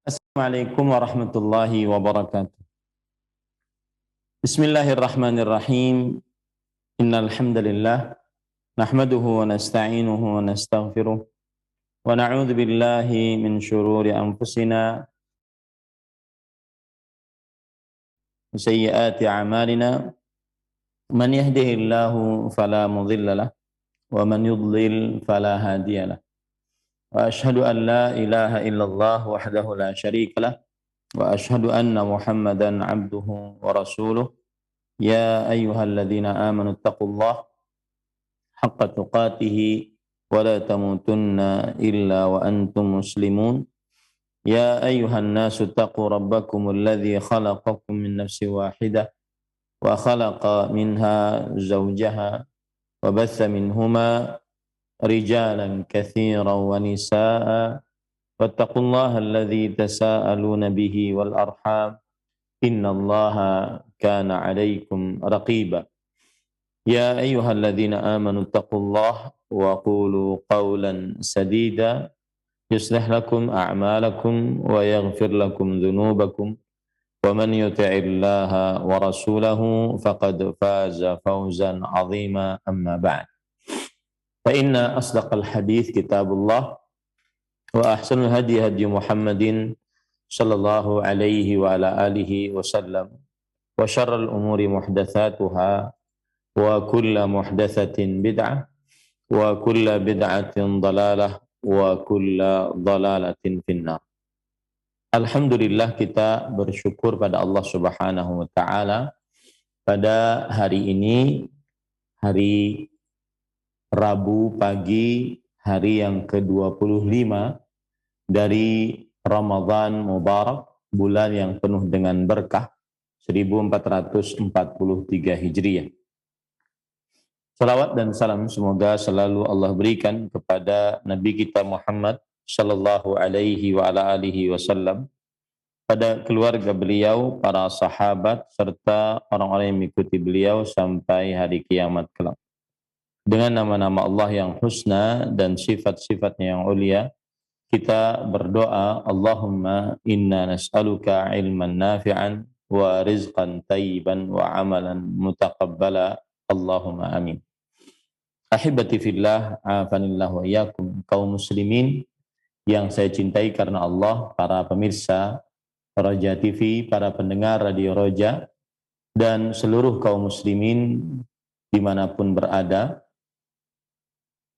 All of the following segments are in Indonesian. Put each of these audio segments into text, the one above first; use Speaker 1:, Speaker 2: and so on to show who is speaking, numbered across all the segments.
Speaker 1: Assalamualaikum warahmatullahi wabarakatuh. Bismillahirrahmanirrahim. Innal hamdalillah nahmaduhu wa nasta'inuhu wa nastaghfiruh wa na'udzu billahi min shururi anfusina wa sayyiati a'malina. Man yahdihillahu fala mudilla lahu wa man yudlil fala hadiya lahu. Wa asyhadu an la ilaha illallah wahdahu la syarika lahu wa asyhadu anna Muhammadan 'abduhu wa rasuluh. يا أيها الذين آمنوا اتقوا الله حق تقاته ولا تموتن إلا وأنتم مسلمون يا أيها الناس اتقوا ربكم الذي خلقكم من نفس واحدة وخلق منها زوجها وبث منهما رجالا كثيرا ونساء واتقوا الله الذي تساءلون به والأرحام إن الله كان عليكم رقيبا يا أيها الذين آمنوا اتقوا الله وقولوا قولا سديدا يصلح لكم أعمالكم ويغفر لكم ذنوبكم ومن يطع الله ورسوله فقد فاز فوزا عظيما أما بعد فإن أصدق الحديث كتاب الله وأحسن الهدي هدي محمد صلى الله عليه وعلى آله وسلم وشر الأمور محدثاتها وكل محدثة بدعة وكل بدعة ضلالة وكل ضلالة في النار. Alhamdulillah, kita bersyukur pada Allah Subhanahu wa taala pada hari ini, hari Rabu pagi, hari yang ke-25 dari Ramadan Mubarak, bulan yang penuh dengan berkah, 1443 Hijriah. Salawat dan salam semoga selalu Allah berikan kepada Nabi kita Muhammad sallallahu alaihi wa ala alihi wasallam, pada keluarga beliau, para sahabat, serta orang-orang yang mengikuti beliau sampai hari kiamat kelak. Dengan nama-nama Allah yang husna dan sifat-sifatnya yang ulia, kita berdoa, Allahumma inna nas'aluka ilman nafi'an wa rizqan tayyiban wa amalan mutaqabbala, Allahumma amin. Ahibati fillah, afanillah wa iyyakum, kaum muslimin yang saya cintai karena Allah, para pemirsa Roja TV, para pendengar Radio Roja, dan seluruh kaum muslimin dimanapun berada.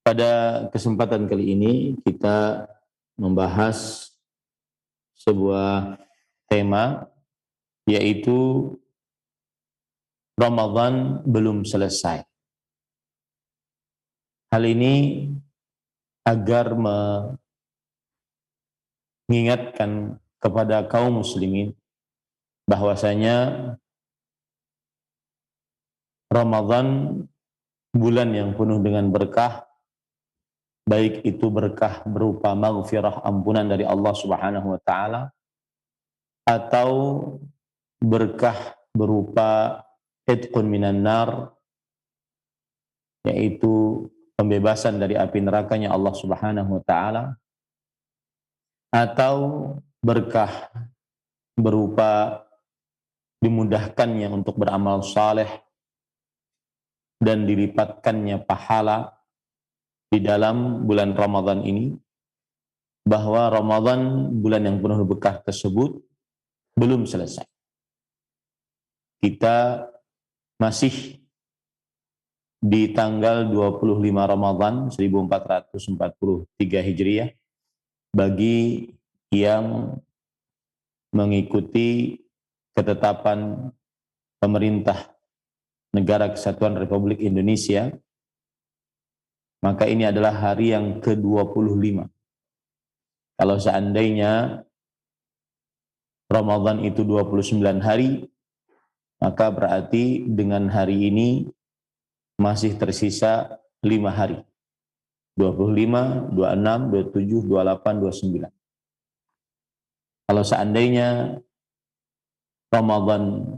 Speaker 1: Pada kesempatan kali ini kita membahas sebuah tema, yaitu Ramadan belum selesai. Hal ini agar mengingatkan kepada kaum muslimin bahwasanya Ramadan bulan yang penuh dengan berkah, baik itu berkah berupa maghfirah, ampunan dari Allah Subhanahu wa taala, atau berkah berupa itqun minan nar, yaitu pembebasan dari api nerakanya Allah Subhanahu wa taala, atau berkah berupa dimudahkannya untuk beramal saleh dan dilipatkannya pahala di dalam bulan Ramadan ini, bahwa Ramadan, bulan yang penuh berkah tersebut, belum selesai. Kita masih di tanggal 25 Ramadan 1443 Hijriah bagi yang mengikuti ketetapan pemerintah Negara Kesatuan Republik Indonesia. Maka ini adalah hari yang ke-25. Kalau seandainya Ramadan itu 29 hari, maka berarti dengan hari ini masih tersisa 5 hari. 25, 26, 27, 28, 29. Kalau seandainya Ramadan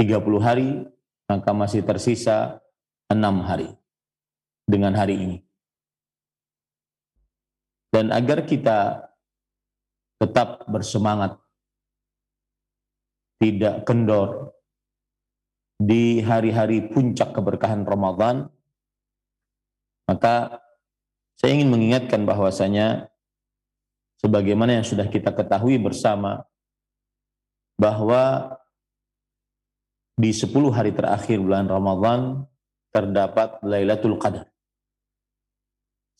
Speaker 1: 30 hari, maka masih tersisa 6 hari dengan hari ini. Dan agar kita tetap bersemangat, tidak kendor di hari-hari puncak keberkahan Ramadan, maka saya ingin mengingatkan bahwasanya sebagaimana yang sudah kita ketahui bersama bahwa di 10 hari terakhir bulan Ramadan terdapat Lailatul Qadar.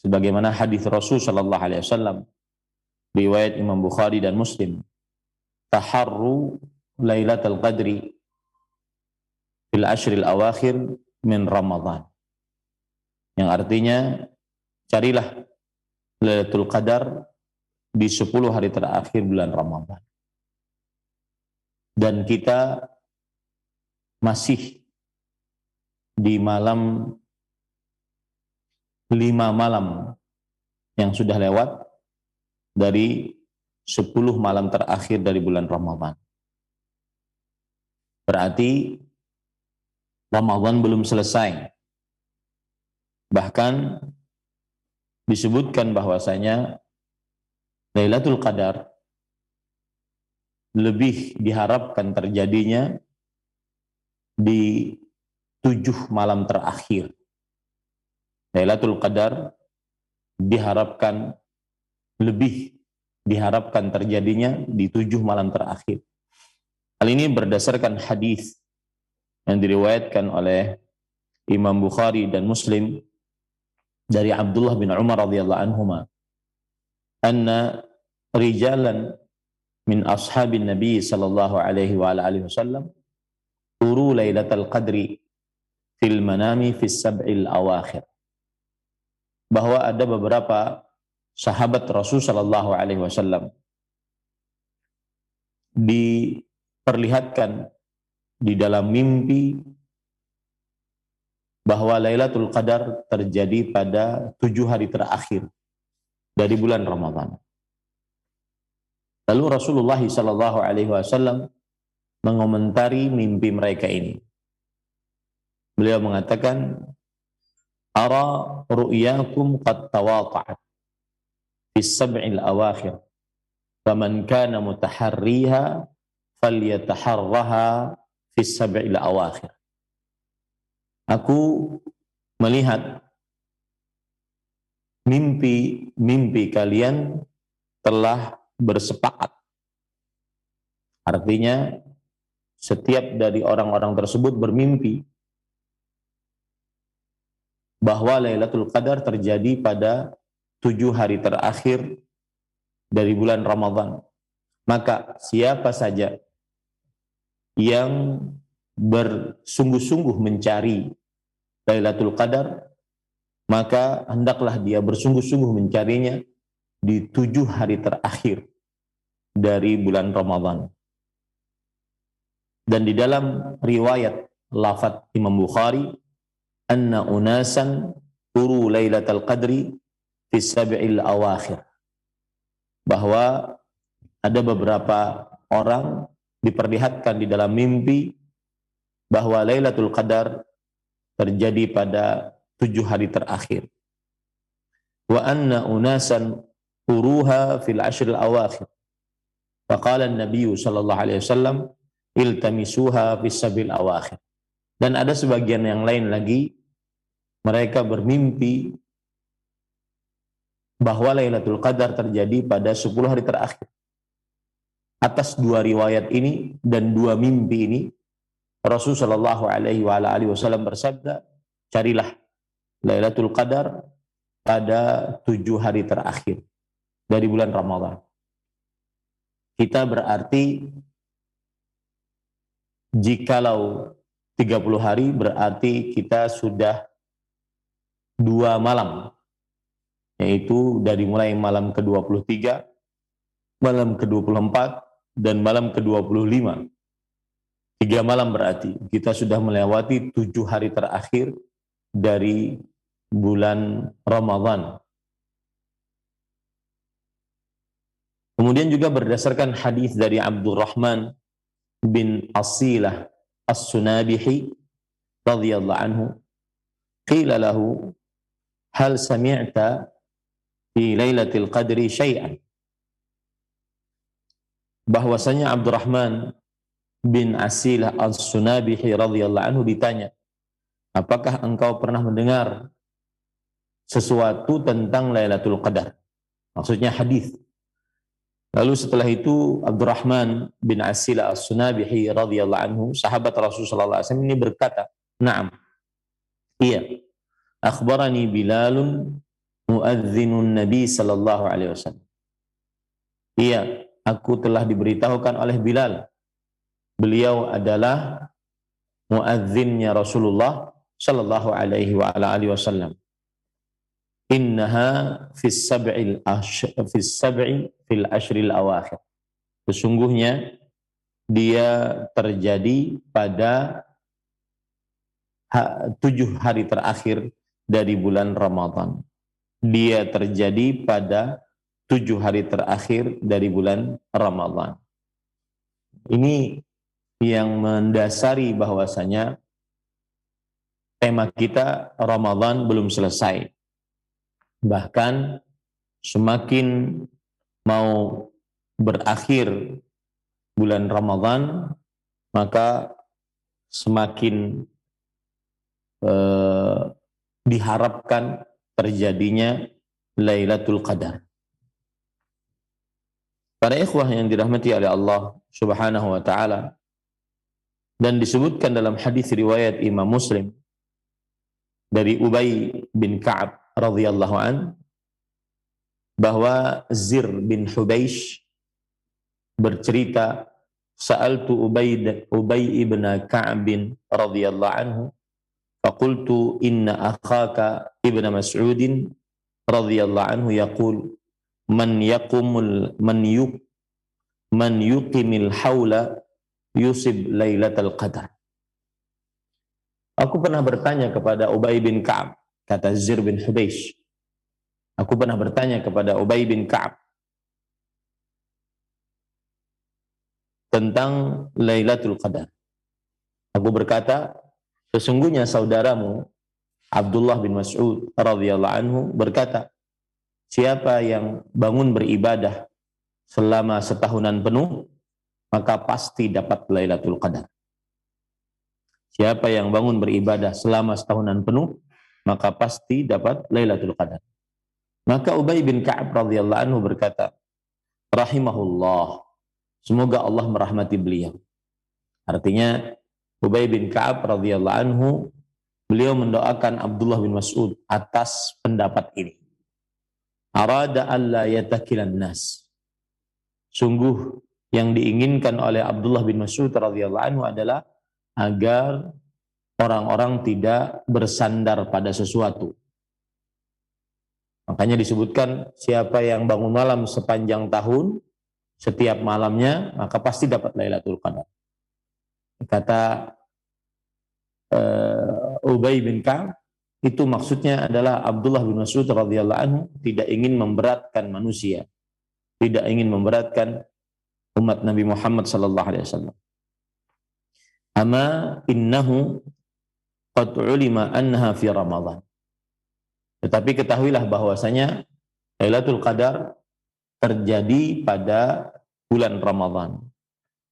Speaker 1: Sebagaimana hadis Rasul sallallahu alaihi wasallam riwayat Imam Bukhari dan Muslim, taharru Lailatul Qadri fil ashril awakhir min Ramadan. Yang artinya carilah Lailatul Qadar di 10 hari terakhir bulan Ramadan. Dan kita masih di malam 5 malam yang sudah lewat dari 10 malam terakhir dari bulan Ramadan. Berarti Ramadan belum selesai. Bahkan disebutkan bahwasanya Lailatul Qadar lebih diharapkan terjadinya di 7 malam terakhir. Lailatul Qadar lebih diharapkan terjadinya di 7 malam terakhir. Hal ini berdasarkan hadis yang diriwayatkan oleh Imam Bukhari dan Muslim dari Abdullah bin Umar radhiyallahu anhuma, anna rijalan min ashabin Nabi sallallahu alaihi wa alihi wasallam uru Lailatul Qadri fil manami fis sab'il awakhir. Bahwa ada beberapa sahabat Rasul sallallahu alaihi wasallam diperlihatkan di dalam mimpi bahwa Lailatul Qadar terjadi pada 7 hari terakhir dari bulan Ramadan. Lalu Rasulullah sallallahu alaihi wasallam mengomentari mimpi mereka ini. Beliau mengatakan, "Ara ru'yakum qad tawaqa'at fis sab'il awakhir. Faman kana mutaharriha falyataharraha fis sab'il awakhir." Aku melihat mimpi kalian telah bersepakat. Artinya setiap dari orang-orang tersebut bermimpi bahwa Lailatul Qadar terjadi pada 7 hari terakhir dari bulan Ramadan. Maka siapa saja yang bersungguh-sungguh mencari Lailatul Qadar, maka hendaklah dia bersungguh-sungguh mencarinya di 7 hari terakhir dari bulan Ramadan. Dan di dalam riwayat lafaz Imam Bukhari, anna unasan uru Lailatul Qadri fi sab'il awakhir, bahwa ada beberapa orang diperlihatkan di dalam mimpi bahwa Lailatul Qadar terjadi pada 7 hari terakhir. Wa anna unasan uruha fil ashril awakhir. Faqala an-nabiy sallallahu alaihi wasallam iltamisuha fis sabil awakhir. Dan ada sebagian yang lain lagi, mereka bermimpi bahwa Lailatul Qadar terjadi pada 10 hari terakhir. Atas 2 riwayat ini dan 2 mimpi ini, Rasulullah sallallahu alaihi wasallam bersabda, carilah Lailatul Qadar pada 7 hari terakhir dari bulan Ramadan. Kita berarti jikalau 30 hari berarti kita sudah 2 malam, yaitu dari mulai malam ke-23, malam ke-24, dan malam ke-25. 3 malam berarti kita sudah melewati 7 hari terakhir dari bulan Ramadan. Kemudian juga berdasarkan hadis dari Abdurrahman bin Asilah As-Sunabihi radhiyallahu anhu, qila lahu hal sami'ta fi Lailatul Qadri syai'an? bahwasanya Abdurrahman bin Asilah As-Sunabihi radhiyallahu anhu ditanya, apakah engkau pernah mendengar sesuatu tentang Lailatul Qadar? Maksudnya hadis. Lalu setelah itu Abdurrahman bin Asilah As-Sunabihi radhiyallahu anhu, sahabat Rasulullah SAW ini berkata, "Na'am. Iya. Akhbarani Bilalun muadzinun Nabi sallallahu alaihi wasallam." Iya, aku telah diberitahukan oleh Bilal. Beliau adalah muadzinnya Rasulullah sallallahu alaihi wa ala alihi wasallam. Innaha fis sab'i fil ashril awakhir. Sesungguhnya dia terjadi pada 7 hari terakhir dari bulan Ramadan. Dia terjadi pada 7 hari terakhir dari bulan Ramadan. Ini yang mendasari bahwasanya tema kita Ramadan belum selesai. Bahkan semakin mau berakhir bulan Ramadan, maka semakin diharapkan terjadinya Lailatul Qadar. Para ikhwah yang dirahmati oleh Allah Subhanahu wa taala, dan disebutkan dalam hadis riwayat Imam Muslim dari Ubay bin Ka'ab radhiyallahu an, bahwa Zir bin Hubaish bercerita, sa'altu Ubay ibn Ka'ab radhiyallahu anhu faqultu inna akhaka ibn Mas'ud radhiyallahu anhu yaqul man yuqimil haula yusib lailatul qadar. Aku pernah bertanya kepada Ubay bin Ka'ab, kata Zir bin Hubaish, aku pernah bertanya kepada Ubay bin Ka'ab tentang Lailatul Qadar. Aku berkata, sesungguhnya saudaramu Abdullah bin Mas'ud radhiyallahu anhu berkata, siapa yang bangun beribadah selama setahunan penuh, maka pasti dapat Lailatul Qadar. Siapa yang bangun beribadah selama setahunan penuh, maka pasti dapat Lailatul Qadar. Maka Ubay bin Ka'ab radhiyallahu anhu berkata, rahimahullah, semoga Allah merahmati beliau. Artinya Ubay bin Ka'ab radhiyallahu anhu, beliau mendoakan Abdullah bin Mas'ud atas pendapat ini. Arada alla yatakilan nas. Sungguh yang diinginkan oleh Abdullah bin Mas'ud radhiyallahu anhu adalah agar orang-orang tidak bersandar pada sesuatu. Makanya disebutkan siapa yang bangun malam sepanjang tahun, setiap malamnya, maka pasti dapat Lailatul Qadar. Kata Ubay bin Ka'ab, itu maksudnya adalah Abdullah bin Mas'ud radhiyallahu anhu tidak ingin memberatkan manusia, tidak ingin memberatkan umat Nabi Muhammad sallallahu alaihi wasallam. Ama innahu qad ulima annaha fi Ramadan. Tetapi ketahuilah bahwasanya Lailatul Qadar terjadi pada bulan Ramadan.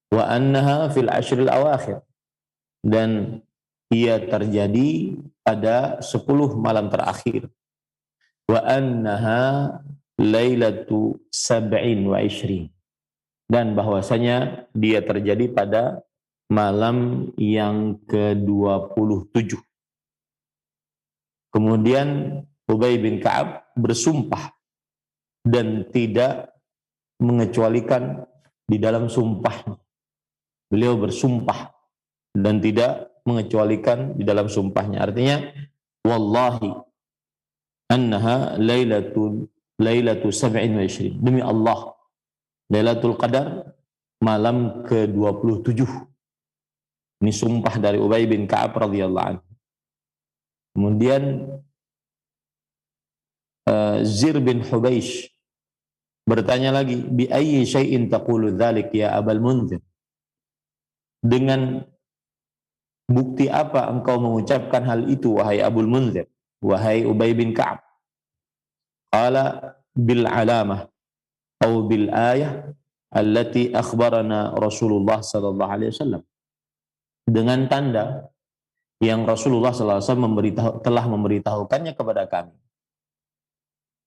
Speaker 1: Wa annaha fil ashril awakhir. Dan ia terjadi pada 10 malam terakhir. Wa annaha lailatu sab'in wa ishrin. Dan bahwasanya dia terjadi pada malam yang ke-27. Kemudian Ubay bin Ka'ab bersumpah dan tidak mengecualikan di dalam sumpahnya. Beliau bersumpah dan tidak mengecualikan di dalam sumpahnya. Artinya, wallahi annaha lailatu sab'in wa ishrin. Demi Allah, Lailatul Qadar malam ke-27. Ini sumpah dari Ubay bin Ka'ab radhiyallahu anhu. Kemudian Zir bin Hubaish bertanya lagi, bi ayyi syai'in taqulu dzalik ya Abul Munzir? Dengan bukti apa engkau mengucapkan hal itu wahai Abul Munzir, wahai Ubay bin Ka'ab? Qala bil alamah atau bil ayah allati akhbarana Rasulullah sallallahu alaihi wasallam, dengan tanda yang Rasulullah sallallahu alaihi wasallam telah memberitahukannya kepada kami.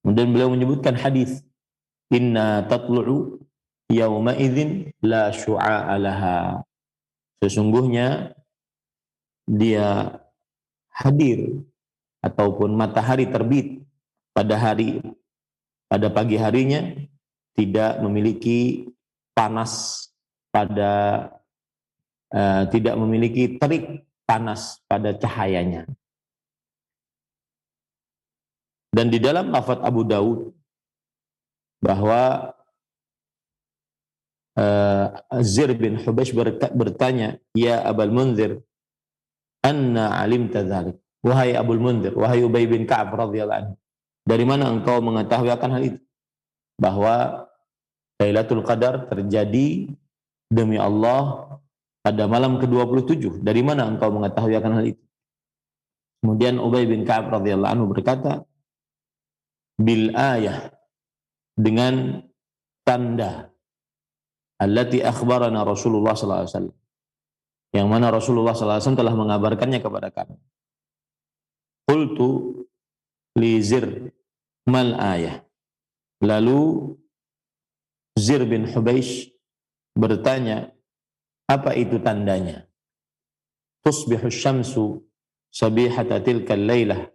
Speaker 1: Kemudian beliau menyebutkan hadis, inna tatlu'u yauma idzin la syu'a laha, sesungguhnya dia hadir ataupun matahari terbit pada pagi harinya tidak memiliki panas tidak memiliki terik panas pada cahayanya. Dan di dalam lafaz Abu Daud bahwa Zir bin Hubaysh bertanya, ya Abul Munzir, anna alimta dzalik, wahai Abul Munzir, wahai Ubay bin Ka'ab radhiyallahu anhu, dari mana engkau mengetahui akan hal itu, bahwa Lailatul Qadar terjadi demi Allah pada malam ke-27, dari mana engkau mengetahui akan hal itu? Kemudian Ubay bin Ka'ab radhiyallahu anhu berkata, bil ayah, dengan tanda allati akhbarana Rasulullah sallallahu alaihi wasallam, yang mana Rasulullah sallallahu alaihi wasallam telah mengabarkannya kepada kami. Qultu li Zir mal ayah, lalu Zir bin Hubaysh bertanya, apa itu tandanya? Tusbihu syamsu sabihata tilkal lailah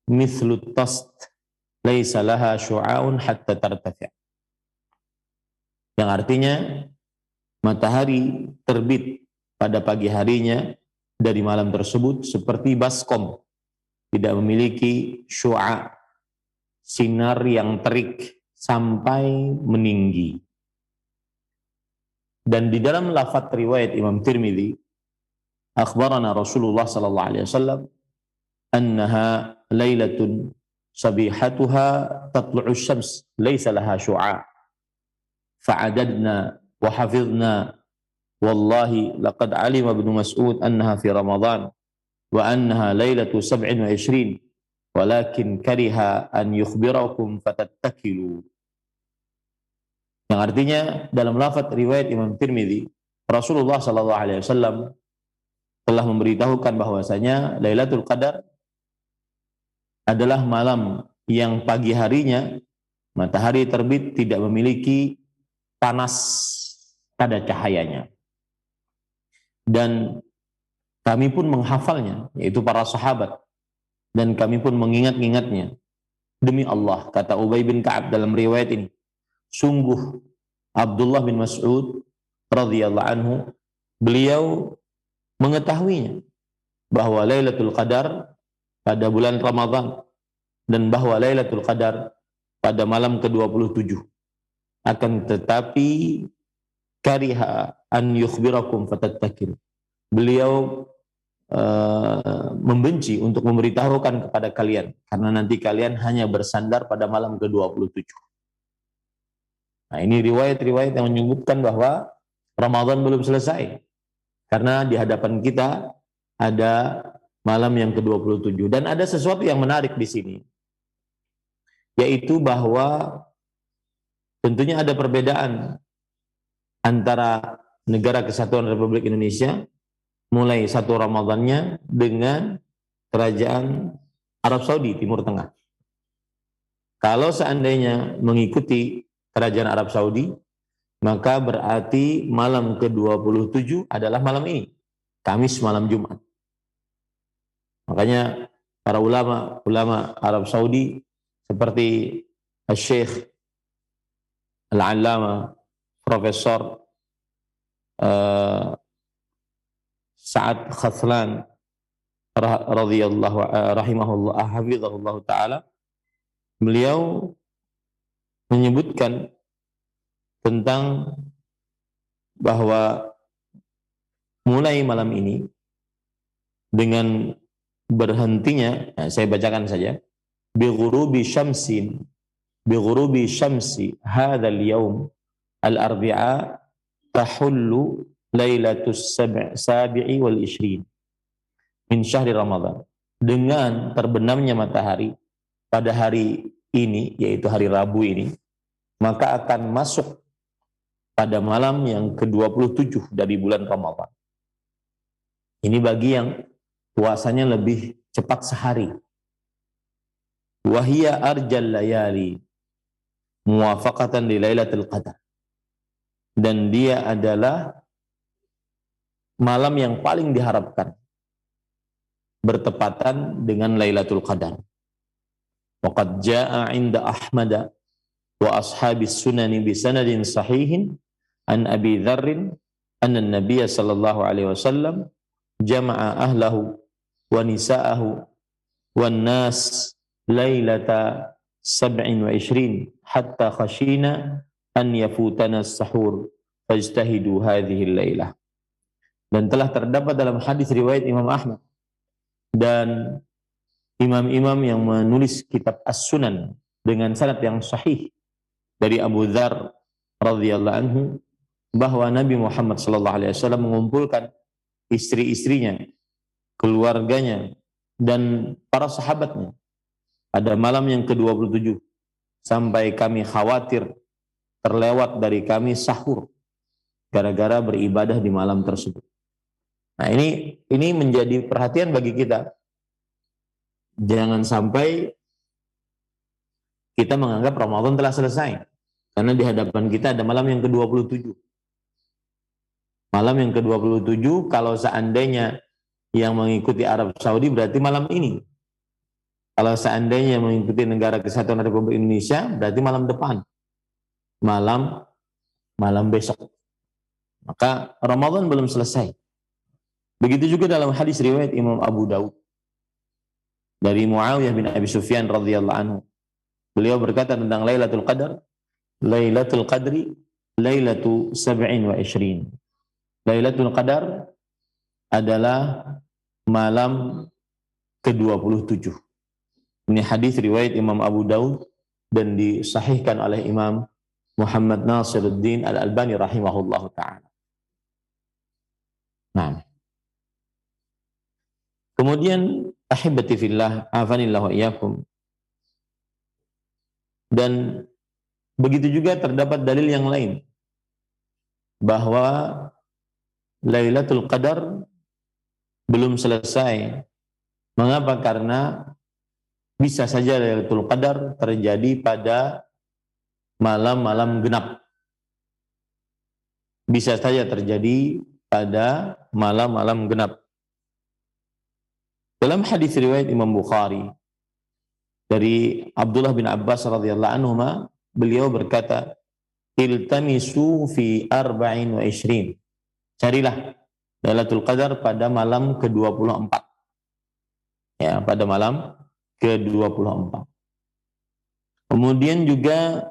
Speaker 1: mithlu tast laisa laha syu'aun hatta tartafi'. Yang artinya matahari terbit pada pagi harinya dari malam tersebut seperti baskom, tidak memiliki syu'a, sinar yang terik sampai meninggi. Dan di dalam lafaz riwayat Imam Tirmidzi, akhbarana Rasulullah sallallahu alaihi wasallam annaha lailatun sabihatuha tatlu'u syams laisa laha syu'a fa'adadna wa hafidna wallahi laqad alima ibnu Mas'ud annaha fi Ramadan wa annaha lailatu 27 walakin kariha an yukhbirakum fatattakilu. Yang artinya dalam lafaz riwayat Imam Tirmidzi, Rasulullah sallallahu alaihi wasallam telah memberitahukan bahwasanya Lailatul Qadar adalah malam yang pagi harinya matahari terbit tidak memiliki panas pada cahayanya. Dan kami pun menghafalnya, yaitu para sahabat, dan kami pun mengingat-ingatnya. Demi Allah, kata Ubay bin Ka'ab dalam riwayat ini, sungguh Abdullah bin Mas'ud radhiyallahu anhu, beliau mengetahuinya bahwa Lailatul Qadar pada bulan Ramadan dan bahwa Lailatul Qadar pada malam ke-27. Akan tetapi kariha an yukhbirakum fatattakil. Beliau membenci untuk memberitahukan kepada kalian karena nanti kalian hanya bersandar pada malam ke-27. Nah, ini riwayat-riwayat yang menyebutkan bahwa Ramadan belum selesai karena di hadapan kita ada malam yang ke-27. Dan ada sesuatu yang menarik di sini, yaitu bahwa tentunya ada perbedaan antara Negara Kesatuan Republik Indonesia mulai 1 Ramadannya dengan Kerajaan Arab Saudi Timur Tengah. Kalau seandainya mengikuti Kerajaan Arab Saudi, maka berarti malam ke-27 adalah malam ini, Kamis malam Jumat. Makanya para ulama Arab Saudi seperti Syekh Al-Allama Profesor Sa'ad Khathlan rahimahullah hafizahullah taala, beliau menyebutkan tentang bahwa mulai malam ini dengan berhentinya, saya bacakan saja, bi ghurubi syamsi hadzal yaum al-arbi'a tahullu lailatus sabi'i wal ishrin min syahri Ramadan. Dengan terbenamnya matahari pada hari ini, yaitu hari Rabu ini, maka akan masuk pada malam yang ke-27 dari bulan Ramadan. Ini bagi yang puasanya lebih cepat sehari. Wahia arjal layali muwafaqatan li lailatul qadar. Dan dia adalah malam yang paling diharapkan bertepatan dengan Lailatul Qadar. Waqad jaa'a 'inda Ahmad wa ashabis sunani bi sanadin sahihin an Abi Dzarr anna an-nabiy sallallahu alaihi wasallam jama'a ahlahu wa nisa'ahu wan nas lailata 27 hatta khashina an yafutana as-sahur fajtahidu hadhihi al-lailah. Dan telah terdapat dalam hadis riwayat Imam Ahmad dan imam-imam yang menulis kitab As-Sunan dengan sanad yang sahih dari Abu Dzar radhiyallahu anhu bahwa Nabi Muhammad sallallahu alaihi wasallam mengumpulkan istri-istrinya, keluarganya dan para sahabatnya pada malam yang ke-27 sampai kami khawatir terlewat dari kami sahur gara-gara beribadah di malam tersebut. Nah, ini menjadi perhatian bagi kita. Jangan sampai kita menganggap Ramadan telah selesai. Karena di hadapan kita ada malam yang ke-27. Malam yang ke-27 kalau seandainya yang mengikuti Arab Saudi berarti malam ini. Kalau seandainya mengikuti Negara Kesatuan Republik Indonesia berarti malam depan. Malam besok. Maka Ramadan belum selesai. Begitu juga dalam hadis riwayat Imam Abu Daud dari Muawiyah bin Abi Sufyan radhiyallahu anhu. Beliau berkata tentang Lailatul Qadar, Lailatul Qadri Lailatu 27. Lailatul Qadar adalah malam ke-27. Ini hadis riwayat Imam Abu Daud dan disahihkan oleh Imam Muhammad Nasiruddin Al-Albani rahimahullahu ta'ala. Nah, kemudian ahibati fillah, afanillahu wa iyyakum. Dan begitu juga terdapat dalil yang lain bahwa Lailatul Qadar belum selesai. Mengapa? Karena bisa saja Lailatul Qadar terjadi pada malam-malam genap. Bisa saja terjadi pada malam-malam genap. Dalam hadis riwayat Imam Bukhari dari Abdullah bin Abbas radhiyallahu anhuma, beliau berkata, "Iltamisu fi 24." Carilah Lailatul Qadar pada malam ke-24. Ya, pada malam ke-24. Kemudian juga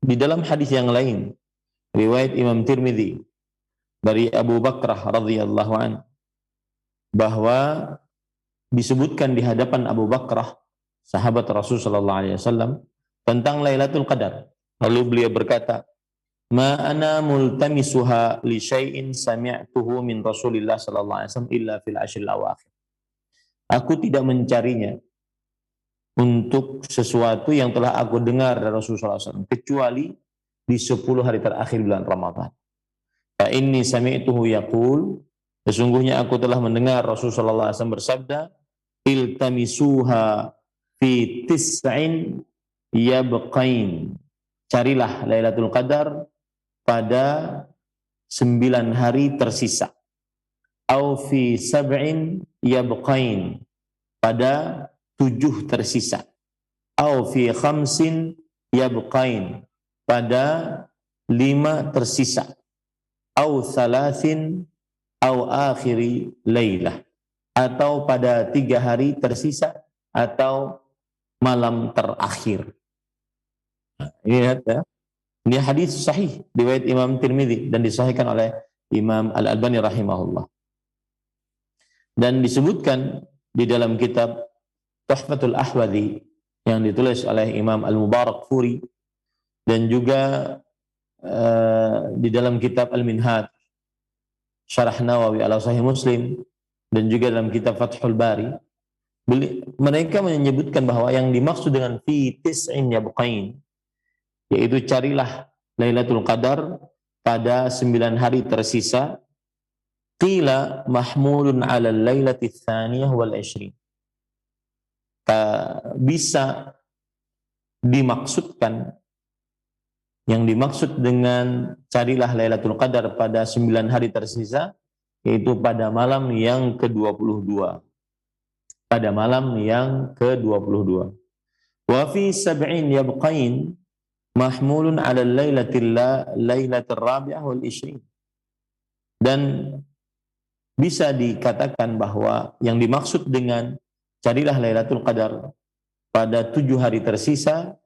Speaker 1: di dalam hadis yang lain, riwayat Imam Tirmidzi dari Abu Bakrah radhiyallahu anhu, bahwa disebutkan di hadapan Abu Bakrah, sahabat Rasul sallallahu alaihi wasallam, tentang Lailatul Qadar. Lalu beliau berkata, "Ma ana multamisuha li syai'in sami'tuhu min Rasulillah sallallahu alaihi wasallam illa fil ashril awakhir." Aku tidak mencarinya untuk sesuatu yang telah aku dengar dari Rasulullah SAW kecuali di 10 hari terakhir bulan Ramadan. Fa inni sami'tuhu yaqul, sesungguhnya aku telah mendengar Rasulullah SAW bersabda, iltamisuha fi tis'in yabqain. Carilah Lailatul Qadar pada 9 hari tersisa. Au fi sab'in yabqain, pada 7 tersisa. Au fi khamsin yabqain, pada 5 tersisa. Au thalathin au akhiri lailah, atau pada 3 hari tersisa atau malam terakhir. Nah, ini lihat ya. Ini hadis sahih riwayat Imam Tirmidzi dan disahihkan oleh Imam Al-Albani rahimahullah. Dan disebutkan di dalam kitab Tuhfatul Ahwadhi yang ditulis oleh Imam Al-Mubarakfuri dan juga di dalam kitab Al-Minhaj Syarah Nawawi ala Sahih Muslim dan juga dalam kitab Fathul Bari, mereka menyebutkan bahwa yang dimaksud dengan fi tis'in yabqain, yaitu carilah Lailatul Qadar pada 9 hari tersisa. Qila mahmulun 'ala al-lailati tsaniyah wal 20. Bisa dimaksudkan, yang dimaksud dengan carilah Lailatul Qadar pada 9 hari tersisa, yaitu pada malam yang ke-22. Pada malam yang ke-22. Wa fi sab'in yabqain mahmulun 'ala al-lailatil rabi'ah wal 20. Dan bisa dikatakan bahwa yang dimaksud dengan carilah Lailatul Qadar pada 7 hari tersisa,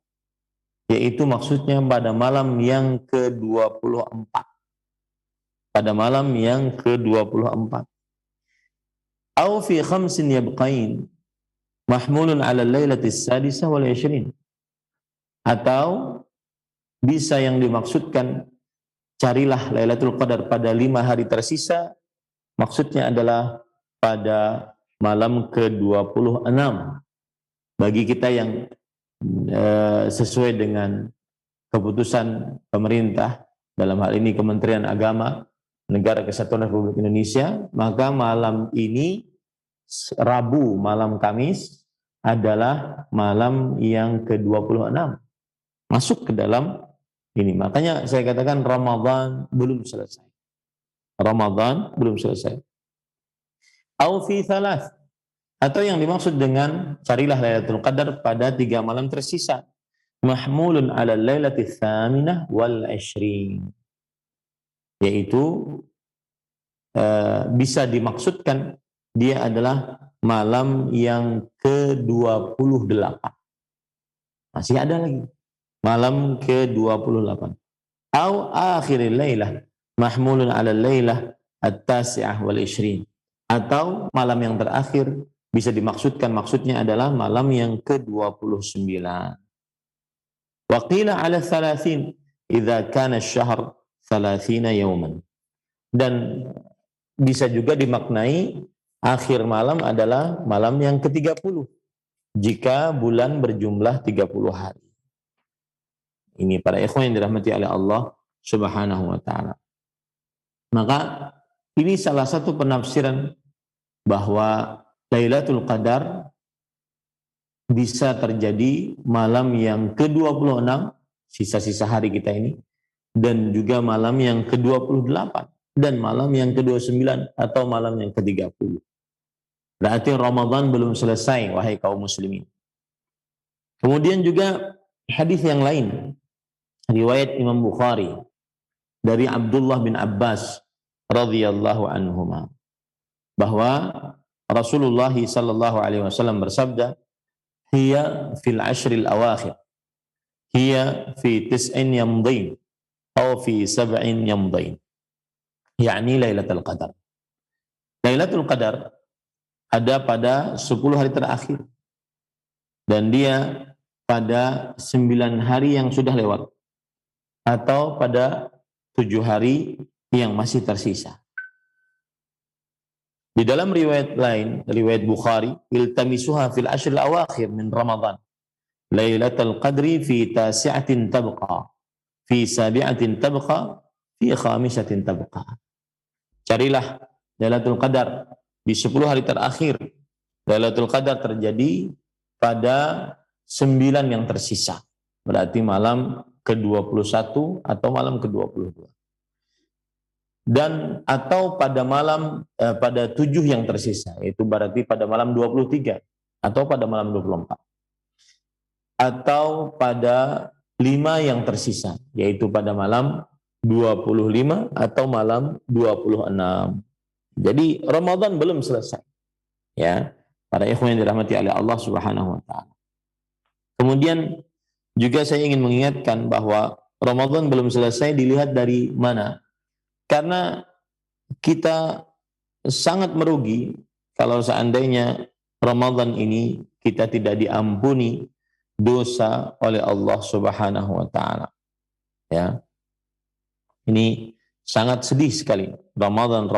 Speaker 1: yaitu maksudnya pada malam yang ke-24. Pada malam yang ke-24. Au fi khamsin yabqain mahmulun 'ala al-lailatis sadisah wal 20. Atau bisa yang dimaksudkan carilah Lailatul Qadar pada 5 hari tersisa, maksudnya adalah pada malam ke-26. Bagi kita yang sesuai dengan keputusan pemerintah, dalam hal ini Kementerian Agama Negara Kesatuan Republik Indonesia, maka malam ini, Rabu malam Kamis, adalah malam yang ke-26. Masuk ke dalam ini. Makanya saya katakan Ramadan belum selesai. Ramadan belum selesai. Au fi thalath, atau yang dimaksud dengan carilah Lailatul Qadar pada 3 malam tersisa. Mahmulun 'ala lailati tsaminah wal 20. Yaitu bisa dimaksudkan dia adalah malam yang ke-28. Masih ada lagi. Malam ke-28. Au akhiril lailah mahmulun 'ala lailah at-tasi'ah wal 20. Atau malam yang terakhir bisa dimaksudkan, maksudnya adalah malam yang ke-29. Wa qila 'ala 30 idza kana asy-syahr 30 yawman. Dan bisa juga dimaknai akhir malam adalah malam yang ke-30 jika bulan berjumlah 30 hari. Ini para ikhwan yang dirahmati oleh Allah Subhanahu wa taala. Maka ini salah satu penafsiran bahwa Lailatul Qadar bisa terjadi malam yang ke-26, sisa-sisa hari kita ini, dan juga malam yang ke-28 dan malam yang ke-29 atau malam yang ke-30. Berarti Ramadan belum selesai, wahai kaum muslimin. Kemudian juga hadis yang lain, riwayat Imam Bukhari dari Abdullah bin Abbas radhiyallahu anhuma, bahwa Rasulullah sallallahu alaihi wasallam bersabda, "Hiya fil ashril awakhir, hiya fi tis'in yamdhin, atau fi sab'in yamdhin." yakni Lailatul Qadar. Lailatul Qadar ada pada 10 hari terakhir, dan dia pada 9 hari yang sudah lewat, atau pada 7 hari yang masih tersisa. Di dalam riwayat lain, riwayat Bukhari, iltamisuha fil ashril awakhir min Ramadan, Lailatul Qadri fi tasi'atin tabqa, fi sabi'atin tabqa, fi khamisatin tabqa. Carilah Lailatul Qadar di 10 hari terakhir. Lailatul Qadar terjadi pada 9 yang tersisa. Berarti malam ke-21 atau malam ke-22. Dan atau pada malam pada 7 yang tersisa, yaitu berarti pada malam 23 atau pada malam 24. Atau pada 5 yang tersisa, yaitu pada malam 25 atau malam 26. Jadi Ramadan belum selesai. Ya, para ikhwan yang dirahmati oleh Allah Subhanahu wa taala. Kemudian juga saya ingin mengingatkan bahwa Ramadan belum selesai dilihat dari mana? Karena kita sangat merugi kalau seandainya Ramadan ini kita tidak diampuni dosa oleh Allah Subhanahu wa taala. Ya. Ini sangat sedih sekali. Ramadan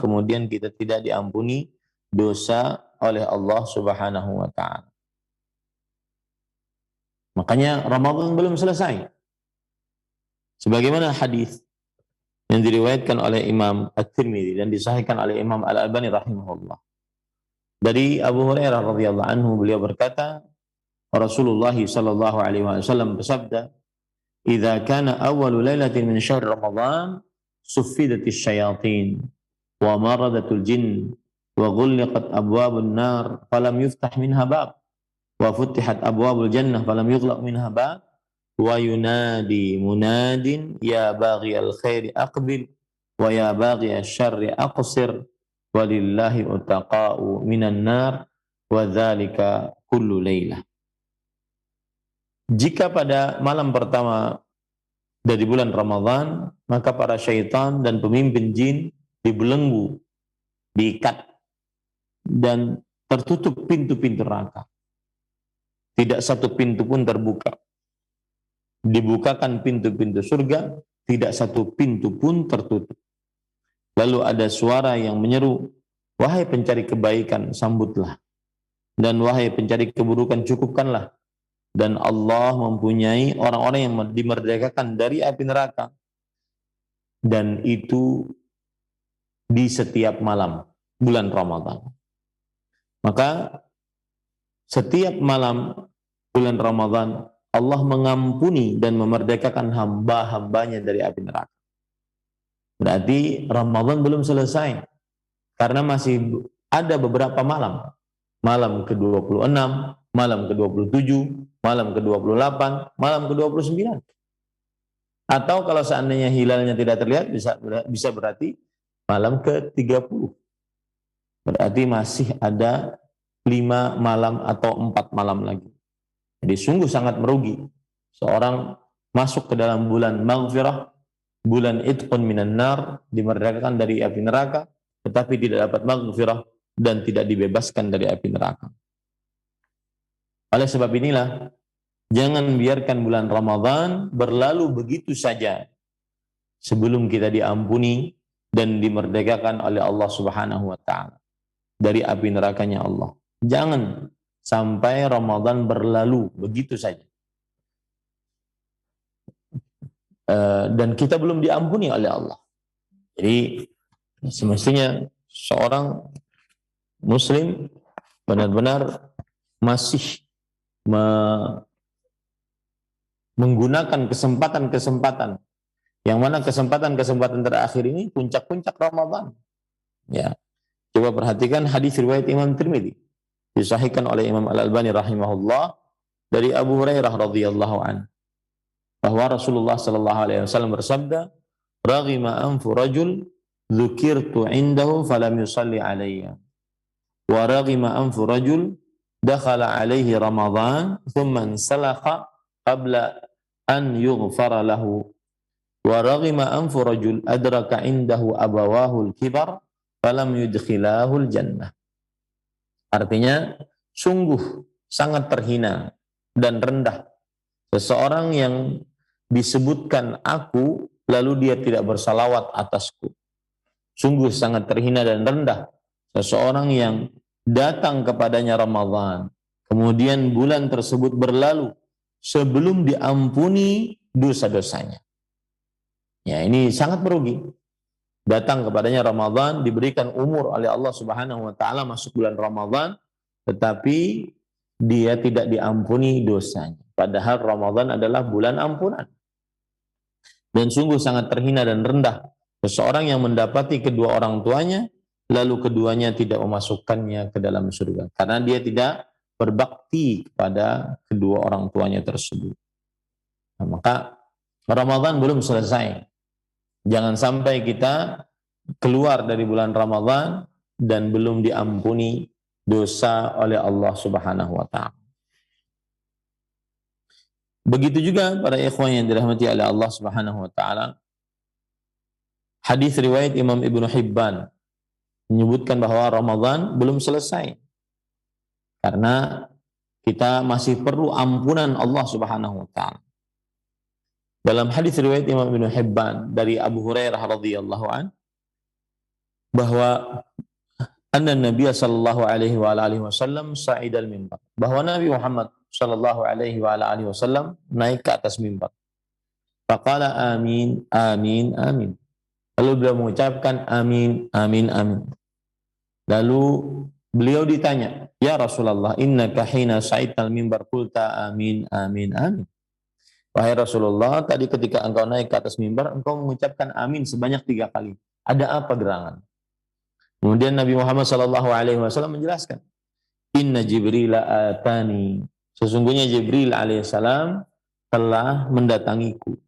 Speaker 1: kemudian kita tidak diampuni dosa oleh Allah Subhanahu wa taala. Makanya Ramadan belum selesai. Sebagaimana hadis yang diriwayatkan oleh Imam At-Tirmidzi dan disahihkan oleh Imam Al-Albani rahimahullah. Dari Abu Hurairah radhiyallahu anhu, beliau berkata, Rasulullah sallallahu alaihi wasallam bersabda, "Idza kana awwalu lailatin min syahr Ramadan, suffidatis syayatin wa maradatul jinn wa ghulliqat abwabun nar falam yuftah minha bab wa futihat abwabul jannah falam yughlaq minha bab wa yunadi munadin ya baghiyal khairi aqbil wa ya baghiyasy syarri aqsir walillahi utaqa'u minan nar wa dzalika kullu lailah." Jika pada malam pertama dari bulan Ramadan, maka para syaitan dan pemimpin jin dibelenggu, diikat, dan tertutup pintu-pintu neraka. Tidak satu pintu pun terbuka. Dibukakan pintu-pintu surga, tidak satu pintu pun tertutup. Lalu ada suara yang menyeru, "Wahai pencari kebaikan, sambutlah. Dan wahai pencari keburukan, cukupkanlah." Dan Allah mempunyai orang-orang yang dimerdekakan dari api neraka. Dan itu di setiap malam bulan Ramadan. Maka setiap malam bulan Ramadan Allah mengampuni dan memerdekakan hamba-hambanya dari api neraka. Berarti Ramadan belum selesai. Karena masih ada beberapa malam. Malam ke-26, malam ke-27, malam ke-28, malam ke-29. Atau kalau seandainya hilalnya tidak terlihat, bisa berarti malam ke-30. Berarti masih ada 5 malam atau 4 malam lagi. Jadi sungguh sangat merugi seorang masuk ke dalam bulan maghfirah, bulan itqun minan nar, dimerdekakan dari api neraka, tetapi tidak dapat maghfirah dan tidak dibebaskan dari api neraka. Oleh sebab inilah, jangan biarkan bulan Ramadan berlalu begitu saja sebelum kita diampuni dan dimerdekakan oleh Allah Subhanahu wa taala dari api nerakanya Allah. Jangan sampai Ramadan berlalu begitu saja. Dan kita belum diampuni oleh Allah. Jadi semestinya seorang Muslim benar-benar masih menggunakan kesempatan-kesempatan, yang mana kesempatan-kesempatan terakhir ini puncak-puncak Ramadan. Ya, coba perhatikan hadis riwayat Imam Tirmidzi, disahihkan oleh Imam Al-Albani rahimahullah, dari Abu Hurairah radhiyallahu anhu, bahwa Rasulullah sallallahu alaihi wasallam bersabda, "Raghima anfu rajul dzukirtu indahu falam yusalli alayya. Wa raghima anfu rajul dakhala alaihi Ramadan thumma insalakha qabla an yughfara lahu. Wa raghima anfu rajul adraka indahu abawahu al-kibar falam yudkhilahu al-jannah." Artinya, sungguh sangat terhina dan rendah seseorang yang disebutkan aku lalu dia tidak bersalawat atasku. Sungguh sangat terhina dan rendah seseorang yang datang kepadanya Ramadan, kemudian bulan tersebut berlalu sebelum diampuni dosa-dosanya. Ya, ini sangat merugi. Datang kepadanya Ramadan, diberikan umur oleh Allah Subhanahu wa taala masuk bulan Ramadan, tetapi dia tidak diampuni dosanya. Padahal Ramadan adalah bulan ampunan. Dan sungguh sangat terhina dan rendah seseorang yang mendapati kedua orang tuanya, lalu keduanya tidak memasukkannya ke dalam surga, karena dia tidak berbakti kepada kedua orang tuanya tersebut. Nah, maka Ramadan belum selesai. Jangan sampai kita keluar dari bulan Ramadan dan belum diampuni dosa oleh Allah Subhanahu wa taala. Begitu juga para ikhwan yang dirahmati oleh Allah Subhanahu wa taala, hadis riwayat Imam Ibnu Hibban menyebutkan bahwa Ramadan belum selesai. Karena kita masih perlu ampunan Allah Subhanahu wa taala. Dalam hadis riwayat Imam Ibnu Hibban dari Abu Hurairah radhiyallahu an, bahwa anna Nabi sallallahu alaihi wa alihi wasallam sa'idal mimbar, bahwa Nabi Muhammad sallallahu alaihi wa alihi wasallam naik ke atas mimbar. Faqala amin amin amin. Lalu beliau mengucapkan amin, amin, amin. Lalu beliau ditanya, ya Rasulullah, innaka hina sa'ital mimbar qulta amin, amin, amin. Wahai Rasulullah, tadi ketika engkau naik ke atas mimbar, engkau mengucapkan amin sebanyak 3 kali. Ada apa gerangan? Kemudian Nabi Muhammad SAW menjelaskan, Inna Jibril atani. Sesungguhnya Jibril alaihissalam telah mendatangiku.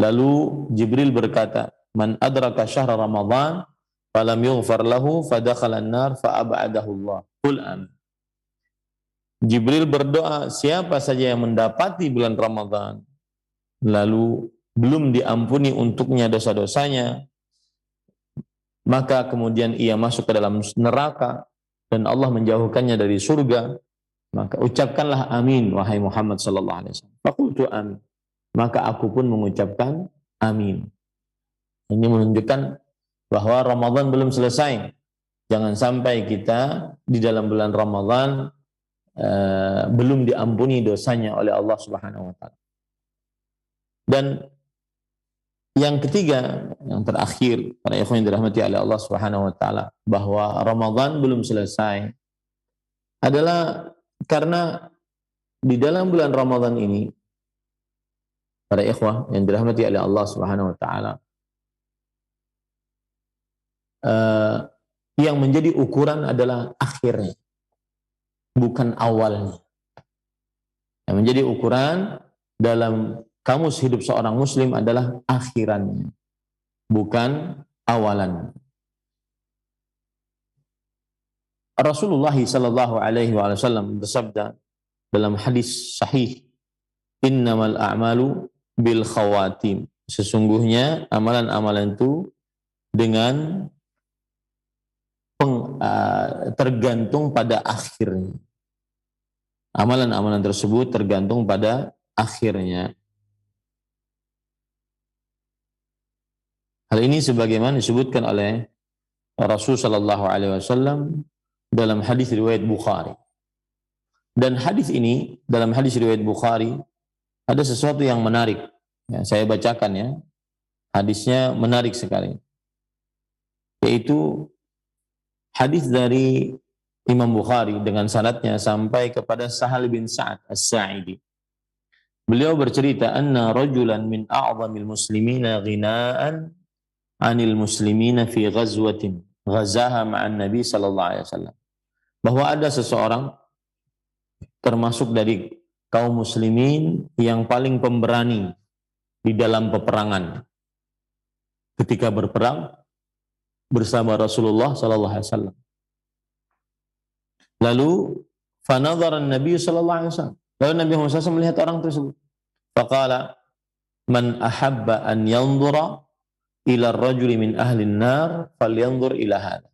Speaker 1: Lalu Jibril berkata, Man adraka syahra Ramadan falam yughfar lahu fadakhala an-nar fa'ab'adahu Allah. Qul amin. Jibril berdoa, siapa saja yang mendapati bulan Ramadan lalu belum diampuni untuknya dosa-dosanya, maka kemudian ia masuk ke dalam neraka dan Allah menjauhkannya dari surga, maka ucapkanlah amin wahai Muhammad sallallahu alaihi wasallam. Faqultu amin. Maka aku pun mengucapkan amin. Ini menunjukkan bahwa Ramadan belum selesai. Jangan sampai kita di dalam bulan Ramadan belum diampuni dosanya oleh Allah Subhanahu wa taala. Dan yang ketiga, yang terakhir, para ikhwan yang dirahmati oleh Allah Subhanahu wa taala, bahwa Ramadan belum selesai adalah karena di dalam bulan Ramadan ini, para ikhwah yang dirahmati oleh Allah Subhanahu wa taala, yang menjadi ukuran adalah akhirnya, bukan awalnya. Yang menjadi ukuran dalam kamus hidup seorang muslim adalah akhirannya, bukan awalan. Rasulullah sallallahu alaihi wasallam bersabda dalam hadis sahih, innamal a'malu bil khawatim. Sesungguhnya amalan-amalan itu dengan tergantung pada akhirnya. Amalan-amalan tersebut tergantung pada akhirnya. Hal ini sebagaimana disebutkan oleh Rasul sallallahu alaihi wasallam dalam hadis riwayat Bukhari. Dan hadis ini, dalam hadis riwayat Bukhari, ada sesuatu yang menarik. Ya, saya bacakan ya. Hadisnya menarik sekali. Yaitu hadis dari Imam Bukhari dengan sanadnya sampai kepada Sahal bin Sa'ad As-Sa'idi. Beliau bercerita, anna rajulan min a'zamil muslimina ghina'an anil muslimina fi ghazwatin ghazaha ma'an Nabi sallallahu alaihi wasallam. Bahwa ada seseorang termasuk dari kaum muslimin yang paling pemberani di dalam peperangan ketika berperang bersama Rasulullah sallallahu alaihi wasallam. Lalu fanadhara Nabi sallallahu alaihi wasallam. Lalu Nabi Muhammad SAW melihat orang tersebut. Faqala man ahabba an yanzura ila rajuli min ahli an-nar falyanzur ila hadha.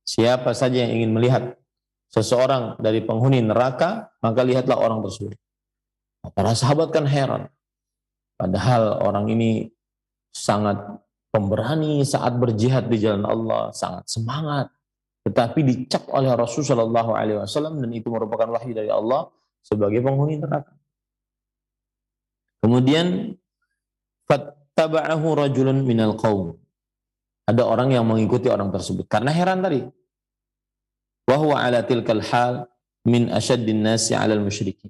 Speaker 1: Siapa saja yang ingin melihat seseorang dari penghuni neraka, maka lihatlah orang tersebut. Para sahabat kan heran. Padahal orang ini sangat pemberani saat berjihad di jalan Allah, sangat semangat. Tetapi dicap oleh Rasulullah SAW dan itu merupakan wahyu dari Allah sebagai penghuni neraka. Kemudian fattaba'ahu rajulun minal qaum. Ada orang yang mengikuti orang tersebut karena heran tadi. Wa huwa ala tilkal hal min asyaddin nasi 'alal musyrikin.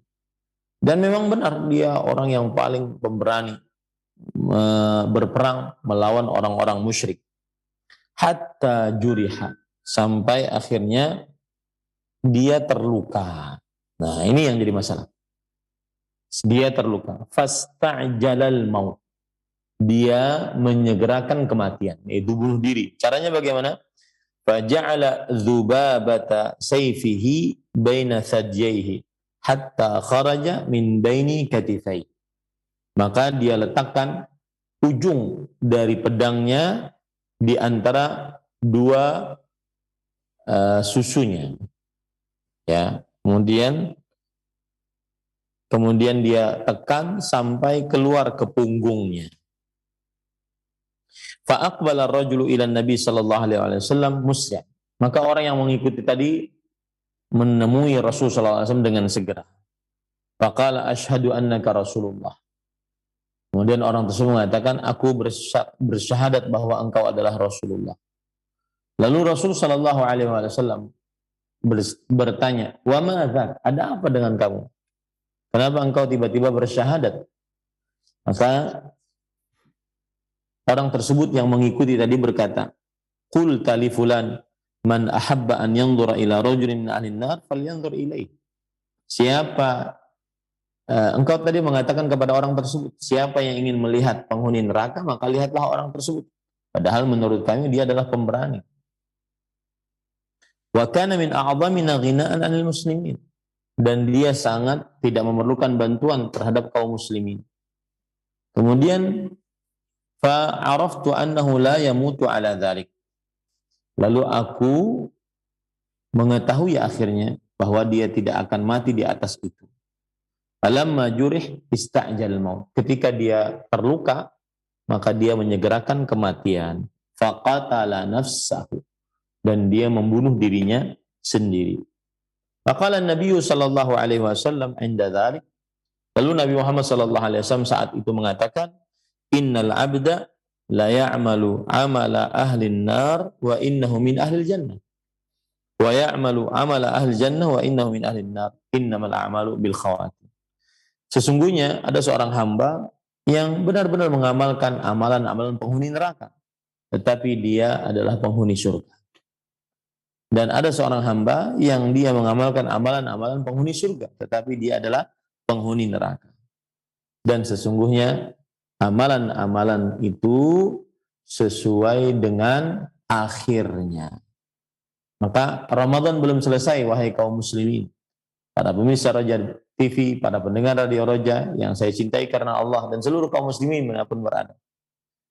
Speaker 1: Dan memang benar dia orang yang paling pemberani berperang melawan orang-orang musyrik. Hatta juriha, sampai akhirnya dia terluka. Nah, ini yang jadi masalah. Dia terluka. Fasta'jalal maut. Dia menyegerakan kematian, yaitu bunuh diri. Caranya bagaimana? Faja'ala dzubabata sayfihi baina sadyaihi hatta kharaja min baini katifai. Maka dia letakkan ujung dari pedangnya di antara dua susunya. Ya, kemudian dia tekan sampai keluar ke punggungnya. Fa aqbala ar-rajulu ila Nabi sallallahu alaihi wasallam muslim. Maka orang yang mengikuti tadi menemui Rasul sallallahu alaihi wasallam dengan segera. Faqala asyhadu annaka Rasulullah. Kemudian orang tersebut mengatakan, aku bersyahadat bahwa engkau adalah Rasulullah. Lalu Rasul Shallallahu Alaihi Wasallam bertanya, wa madzak, ada apa dengan kamu? Kenapa engkau tiba-tiba bersyahadat? Maka orang tersebut yang mengikuti tadi berkata, qul tali fulan man ahabba an yanzura ila rajulin min ahli nar falyanzur ilaih. Siapa engkau tadi mengatakan kepada orang tersebut, siapa yang ingin melihat penghuni neraka, maka lihatlah orang tersebut. Padahal menurut kami dia adalah pemberani. Wa kana min a'zamina ghina'an 'anil muslimin. Dan dia sangat tidak memerlukan bantuan terhadap kaum muslimin. Kemudian fa'araftu annahu la yamutu 'ala dzalik. Lalu aku mengetahui akhirnya bahwa dia tidak akan mati di atas itu. Falamma jurih ista'jal maut. Ketika dia terluka, maka dia menyegerakan kematian. Faqatala nafsahu. Dan dia membunuh dirinya sendiri. Faqala Nabi sallallahu alaihi wasallam inda dzalik. Lalu Nabi Muhammad sallallahu alaihi wasallam saat itu mengatakan, innal abda la ya'malu amala ahli nar wa innahu min ahli jannah. Wa ya'malu amala ahli jannah wa innahu min ahli nar. Innamal a'malu bil khawatim. Sesungguhnya ada seorang hamba yang benar-benar mengamalkan amalan-amalan penghuni neraka, tetapi dia adalah penghuni surga. Dan ada seorang hamba yang dia mengamalkan amalan-amalan penghuni surga, tetapi dia adalah penghuni neraka. Dan sesungguhnya amalan-amalan itu sesuai dengan akhirnya. Maka Ramadan belum selesai, wahai kaum muslimin. Para pemirsa Roja TV, para pendengar Radio Roja yang saya cintai karena Allah dan seluruh kaum muslimin dimanapun berada.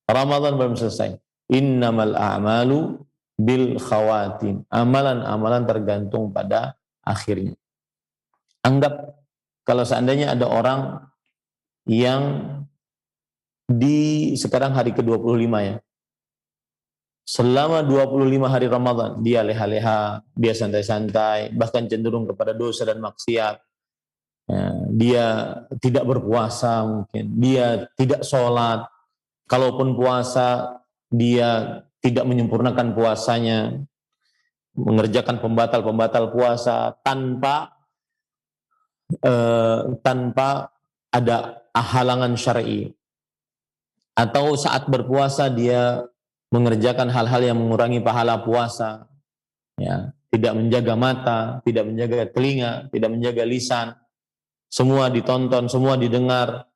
Speaker 1: Ramadan belum selesai. Innamal a'malu bil khawatim. Amalan-amalan tergantung pada akhirnya. Anggap kalau seandainya ada orang yang sekarang hari ke-25 ya. Selama 25 hari Ramadan dia leha-leha, dia santai-santai, bahkan cenderung kepada dosa dan maksiat. Ya, dia tidak berpuasa mungkin, dia tidak sholat. Kalaupun puasa, dia tidak menyempurnakan puasanya, mengerjakan pembatal-pembatal puasa tanpa ada halangan syar'i. Atau saat berpuasa dia mengerjakan hal-hal yang mengurangi pahala puasa, ya, tidak menjaga mata, tidak menjaga telinga, tidak menjaga lisan, semua ditonton, semua didengar,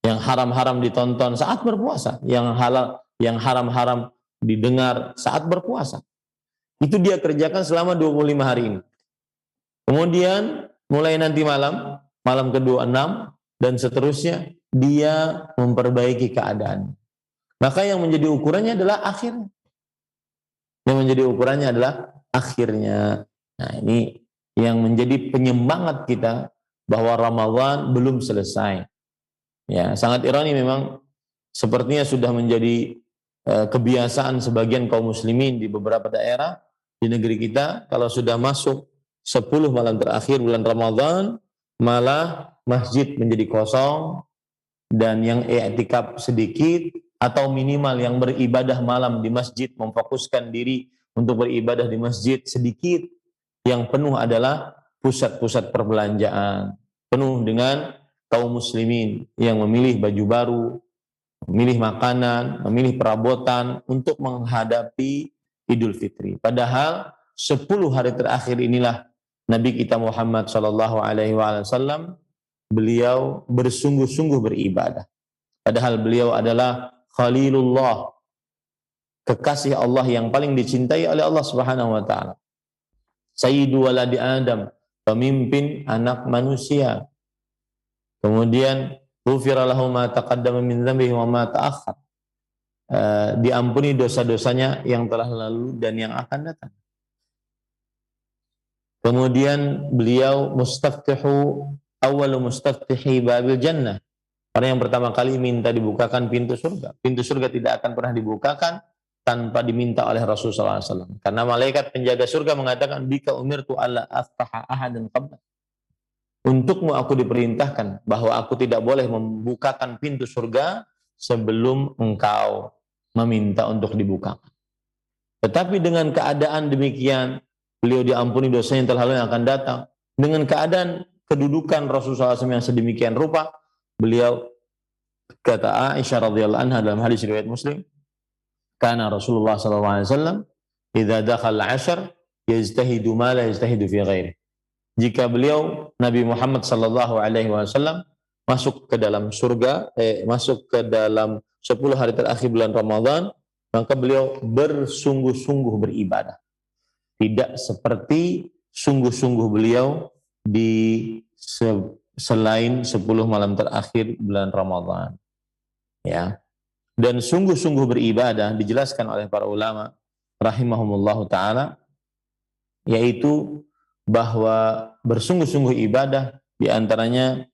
Speaker 1: yang haram-haram ditonton saat berpuasa, yang halal, yang haram-haram didengar saat berpuasa. Itu dia kerjakan selama 25 hari ini. Kemudian mulai nanti malam ke-26 dan seterusnya, dia memperbaiki keadaan. Maka yang menjadi ukurannya adalah akhirnya. Yang menjadi ukurannya adalah akhirnya. Nah, ini yang menjadi penyemangat kita bahwa Ramadan belum selesai. Ya, sangat ironi memang sepertinya sudah menjadi kebiasaan sebagian kaum muslimin di beberapa daerah di negeri kita, kalau sudah masuk 10 malam terakhir bulan Ramadan, malah masjid menjadi kosong dan yang i'tikaf sedikit, atau minimal yang beribadah malam di masjid, memfokuskan diri untuk beribadah di masjid sedikit. Yang penuh adalah pusat-pusat perbelanjaan, penuh dengan kaum muslimin yang memilih baju baru, memilih makanan, memilih perabotan untuk menghadapi Idul Fitri. Padahal 10 hari terakhir inilah Nabi kita Muhammad sallallahu alaihi wasallam beliau bersungguh-sungguh beribadah. Padahal beliau adalah Khalilullah, kekasih Allah yang paling dicintai oleh Allah Subhanahu wa taala. Sayyidu waladi Adam, pemimpin anak manusia. Kemudian ghufira lahu ma taqaddama min dzambihi wa ma ta'akhkhar. Diampuni dosa-dosanya yang telah lalu dan yang akan datang. Kemudian beliau awwalu mustaftihi babil jannah. Orang yang pertama kali minta dibukakan pintu surga. Pintu surga tidak akan pernah dibukakan tanpa diminta oleh Rasulullah SAW. Karena malaikat penjaga surga mengatakan, bika umirtu alla aftaha ahadan qabla. untukmu aku diperintahkan bahwa aku tidak boleh membukakan pintu surga sebelum engkau meminta untuk dibukakan. Tetapi dengan keadaan demikian, beliau diampuni dosanya yang telah lalu yang akan datang. Dengan keadaan kedudukan Rasulullah SAW yang sedemikian rupa, beliau kata Aisyah radhiyallahu anha dalam hadis riwayat Muslim, kana Rasulullah SAW idza dakhala 'ashar yajtahidu ma la yajtahidu fi ghairi. Jika beliau Nabi Muhammad sallallahu alaihi wasallam masuk ke dalam surga, masuk ke dalam 10 hari terakhir bulan Ramadan, maka beliau bersungguh-sungguh beribadah. Tidak seperti sungguh-sungguh beliau di selain 10 malam terakhir bulan Ramadan. Ya. Dan sungguh-sungguh beribadah dijelaskan oleh para ulama rahimahumullahu taala, yaitu bahwa bersungguh-sungguh ibadah diantaranya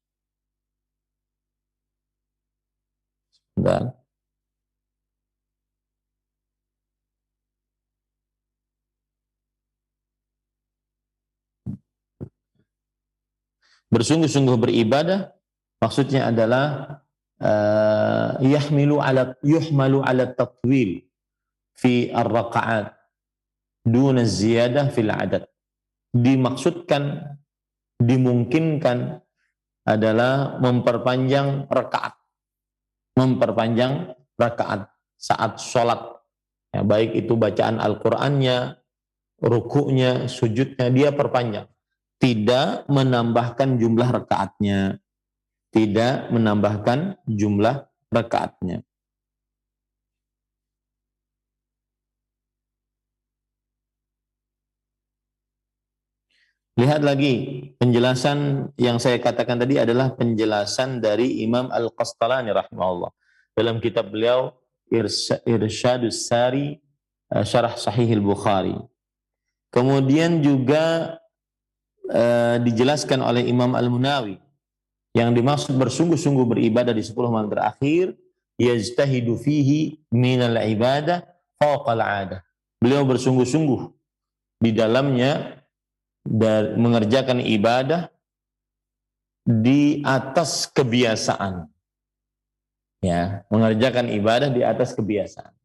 Speaker 1: bersungguh-sungguh beribadah maksudnya adalah yuhmalu ala tatwil fi ar-raqa'at duna ziyadah fil adad. Dimaksudkan, dimungkinkan adalah memperpanjang rakaat saat sholat, ya, baik itu bacaan Al-Qur'annya, rukuknya, sujudnya, dia perpanjang, tidak menambahkan jumlah rakaatnya, Lihat lagi penjelasan yang saya katakan tadi adalah penjelasan dari Imam Al-Qastalani rahimahullah dalam kitab beliau Irsyadus Sari Syarah Sahih Al-Bukhari. Kemudian juga dijelaskan oleh Imam Al-Munawi yang dimaksud bersungguh-sungguh beribadah di 10 malam terakhir, yajtahidu fihi minal ibadah fawqal 'adah. Beliau bersungguh-sungguh di dalamnya dan mengerjakan ibadah di atas kebiasaan. Ya, mengerjakan ibadah di atas kebiasaan.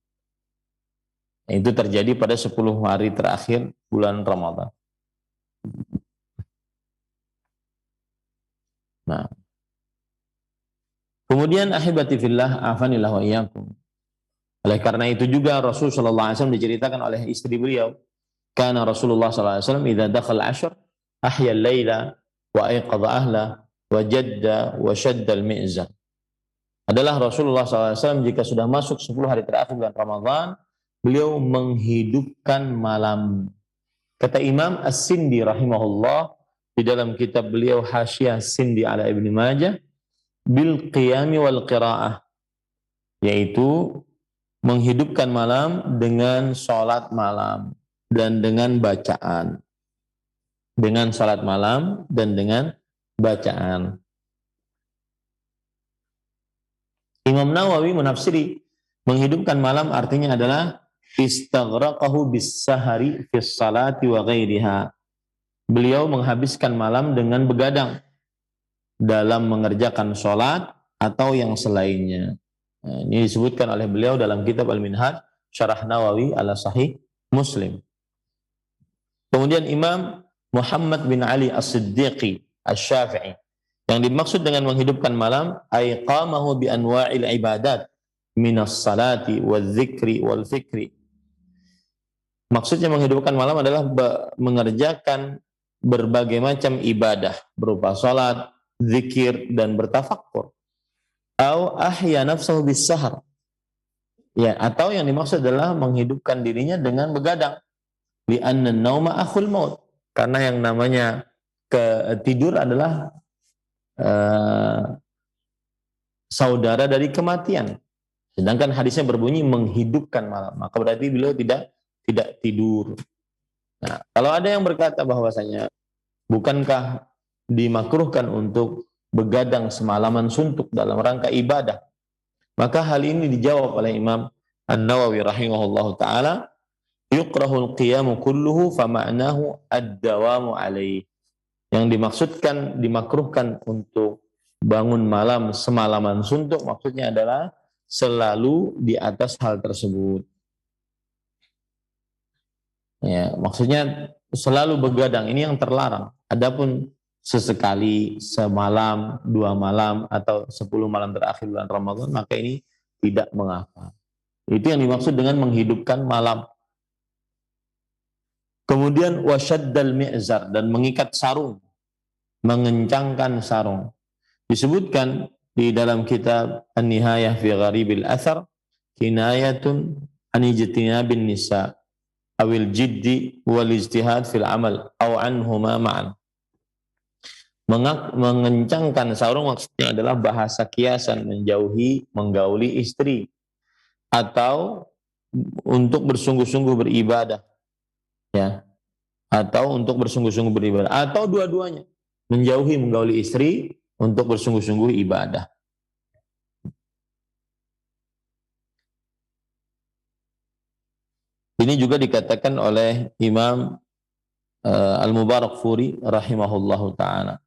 Speaker 1: Itu terjadi pada 10 hari terakhir bulan Ramadan. Nah. Kemudian ahibati fillah afanillah wa iyyakum. Oleh karena itu juga Rasul sallallahu alaihi wasallam diceritakan oleh istri beliau, kana Rasulullah sallallahu alaihi wasallam idza dakhala ashr ahya al-laila wa ayqadha ahla wa jadda wa shadda al-mi'zan. Adalah Rasulullah sallallahu alaihi wasallam jika sudah masuk 10 hari terakhir bulan Ramadan, beliau menghidupkan malam. Kata Imam As-Sindi rahimahullah di dalam kitab beliau Hasyiah Sindi ala Ibnu Majah, bil qiyami wal qiraah, yaitu menghidupkan malam dengan salat malam dan dengan bacaan. Dengan salat malam dan dengan bacaan. Imam Nawawi menafsiri menghidupkan malam artinya adalah istaghraqahu bis sahari fis salati wa ghairiha. Beliau menghabiskan malam dengan begadang dalam mengerjakan sholat atau yang selainnya. Nah, ini disebutkan oleh beliau dalam kitab Al-Minhaj Syarah Nawawi ala Sahih Muslim. Kemudian Imam Muhammad bin Ali As-Siddiqi Asy-Syafi'i, yang dimaksud dengan menghidupkan malam aiqamahu bi anwa'il ibadat minas salati wal-dzikri wal-fikri. Maksudnya menghidupkan malam adalah mengerjakan berbagai macam ibadah berupa salat, zikir dan bertafakkur. Au ahya nafsahu bis sahar. Ya, atau yang dimaksud adalah menghidupkan dirinya dengan begadang. Li anna an-nauma akhul maut. Karena yang namanya tidur adalah saudara dari kematian. Sedangkan hadisnya berbunyi menghidupkan malam. Maka berarti beliau tidak tidur. Nah, kalau ada yang berkata bahwasanya bukankah dimakruhkan untuk begadang semalaman suntuk dalam rangka ibadah, maka hal ini dijawab oleh Imam An-Nawawi rahimahullahu taala, yukrahul qiyamu kulluhu fa ma'nahu ad-dawamu alaih. Yang dimaksudkan, dimakruhkan untuk bangun malam semalaman suntuk, maksudnya adalah selalu di atas hal tersebut. Ya, maksudnya selalu begadang, ini yang terlarang. Adapun sesekali, semalam, 2 malam, atau 10 malam terakhir bulan Ramadan, maka ini tidak mengapa. Itu yang dimaksud dengan menghidupkan malam. Kemudian wasyaddal mi'zar, dan mengikat sarung, mengencangkan sarung. Disebutkan di dalam kitab An-Nihayah fi Gharibil Athar, kinayatun an ijtinabin nisa awil jiddi wal ijtihad fil amal aw anhuma ma'an. Mengencangkan sarung maksudnya adalah bahasa kiasan, menjauhi menggauli istri, atau untuk bersungguh-sungguh beribadah, ya, atau untuk bersungguh-sungguh beribadah, atau dua-duanya, menjauhi menggauli istri untuk bersungguh-sungguh ibadah. Ini juga dikatakan oleh Imam Al-Mubarakfuri rahimahullahu ta'ala.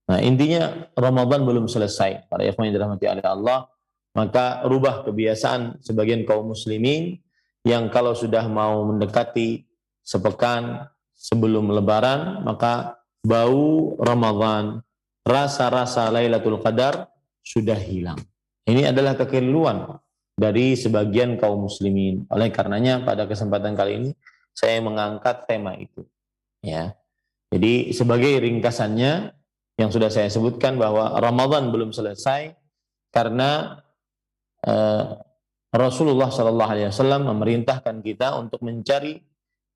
Speaker 1: Nah, intinya Ramadan belum selesai. Para ikhwan yang dirahmati oleh Allah, maka rubah kebiasaan sebagian kaum muslimin yang kalau sudah mau mendekati sepekan sebelum lebaran, maka bau Ramadan, rasa-rasa Lailatul Qadar sudah hilang. Ini adalah kekeliruan dari sebagian kaum muslimin. Oleh karenanya pada kesempatan kali ini saya mengangkat tema itu. Ya. Jadi sebagai ringkasannya yang sudah saya sebutkan bahwa Ramadan belum selesai karena Rasulullah SAW memerintahkan kita untuk mencari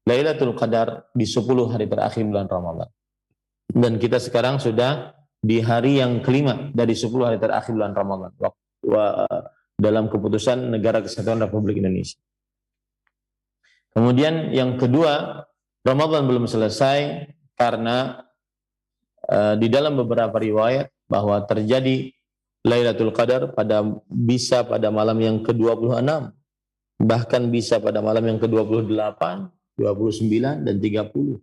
Speaker 1: Lailatul Qadar di 10 hari terakhir bulan Ramadan. Dan kita sekarang sudah di hari yang kelima dari 10 hari terakhir bulan Ramadan dalam keputusan Negara Kesatuan Republik Indonesia. Kemudian yang kedua, Ramadan belum selesai karena di dalam beberapa riwayat bahwa terjadi Lailatul Qadar bisa pada malam yang ke-26, bahkan bisa pada malam yang ke-28, 29 dan 30.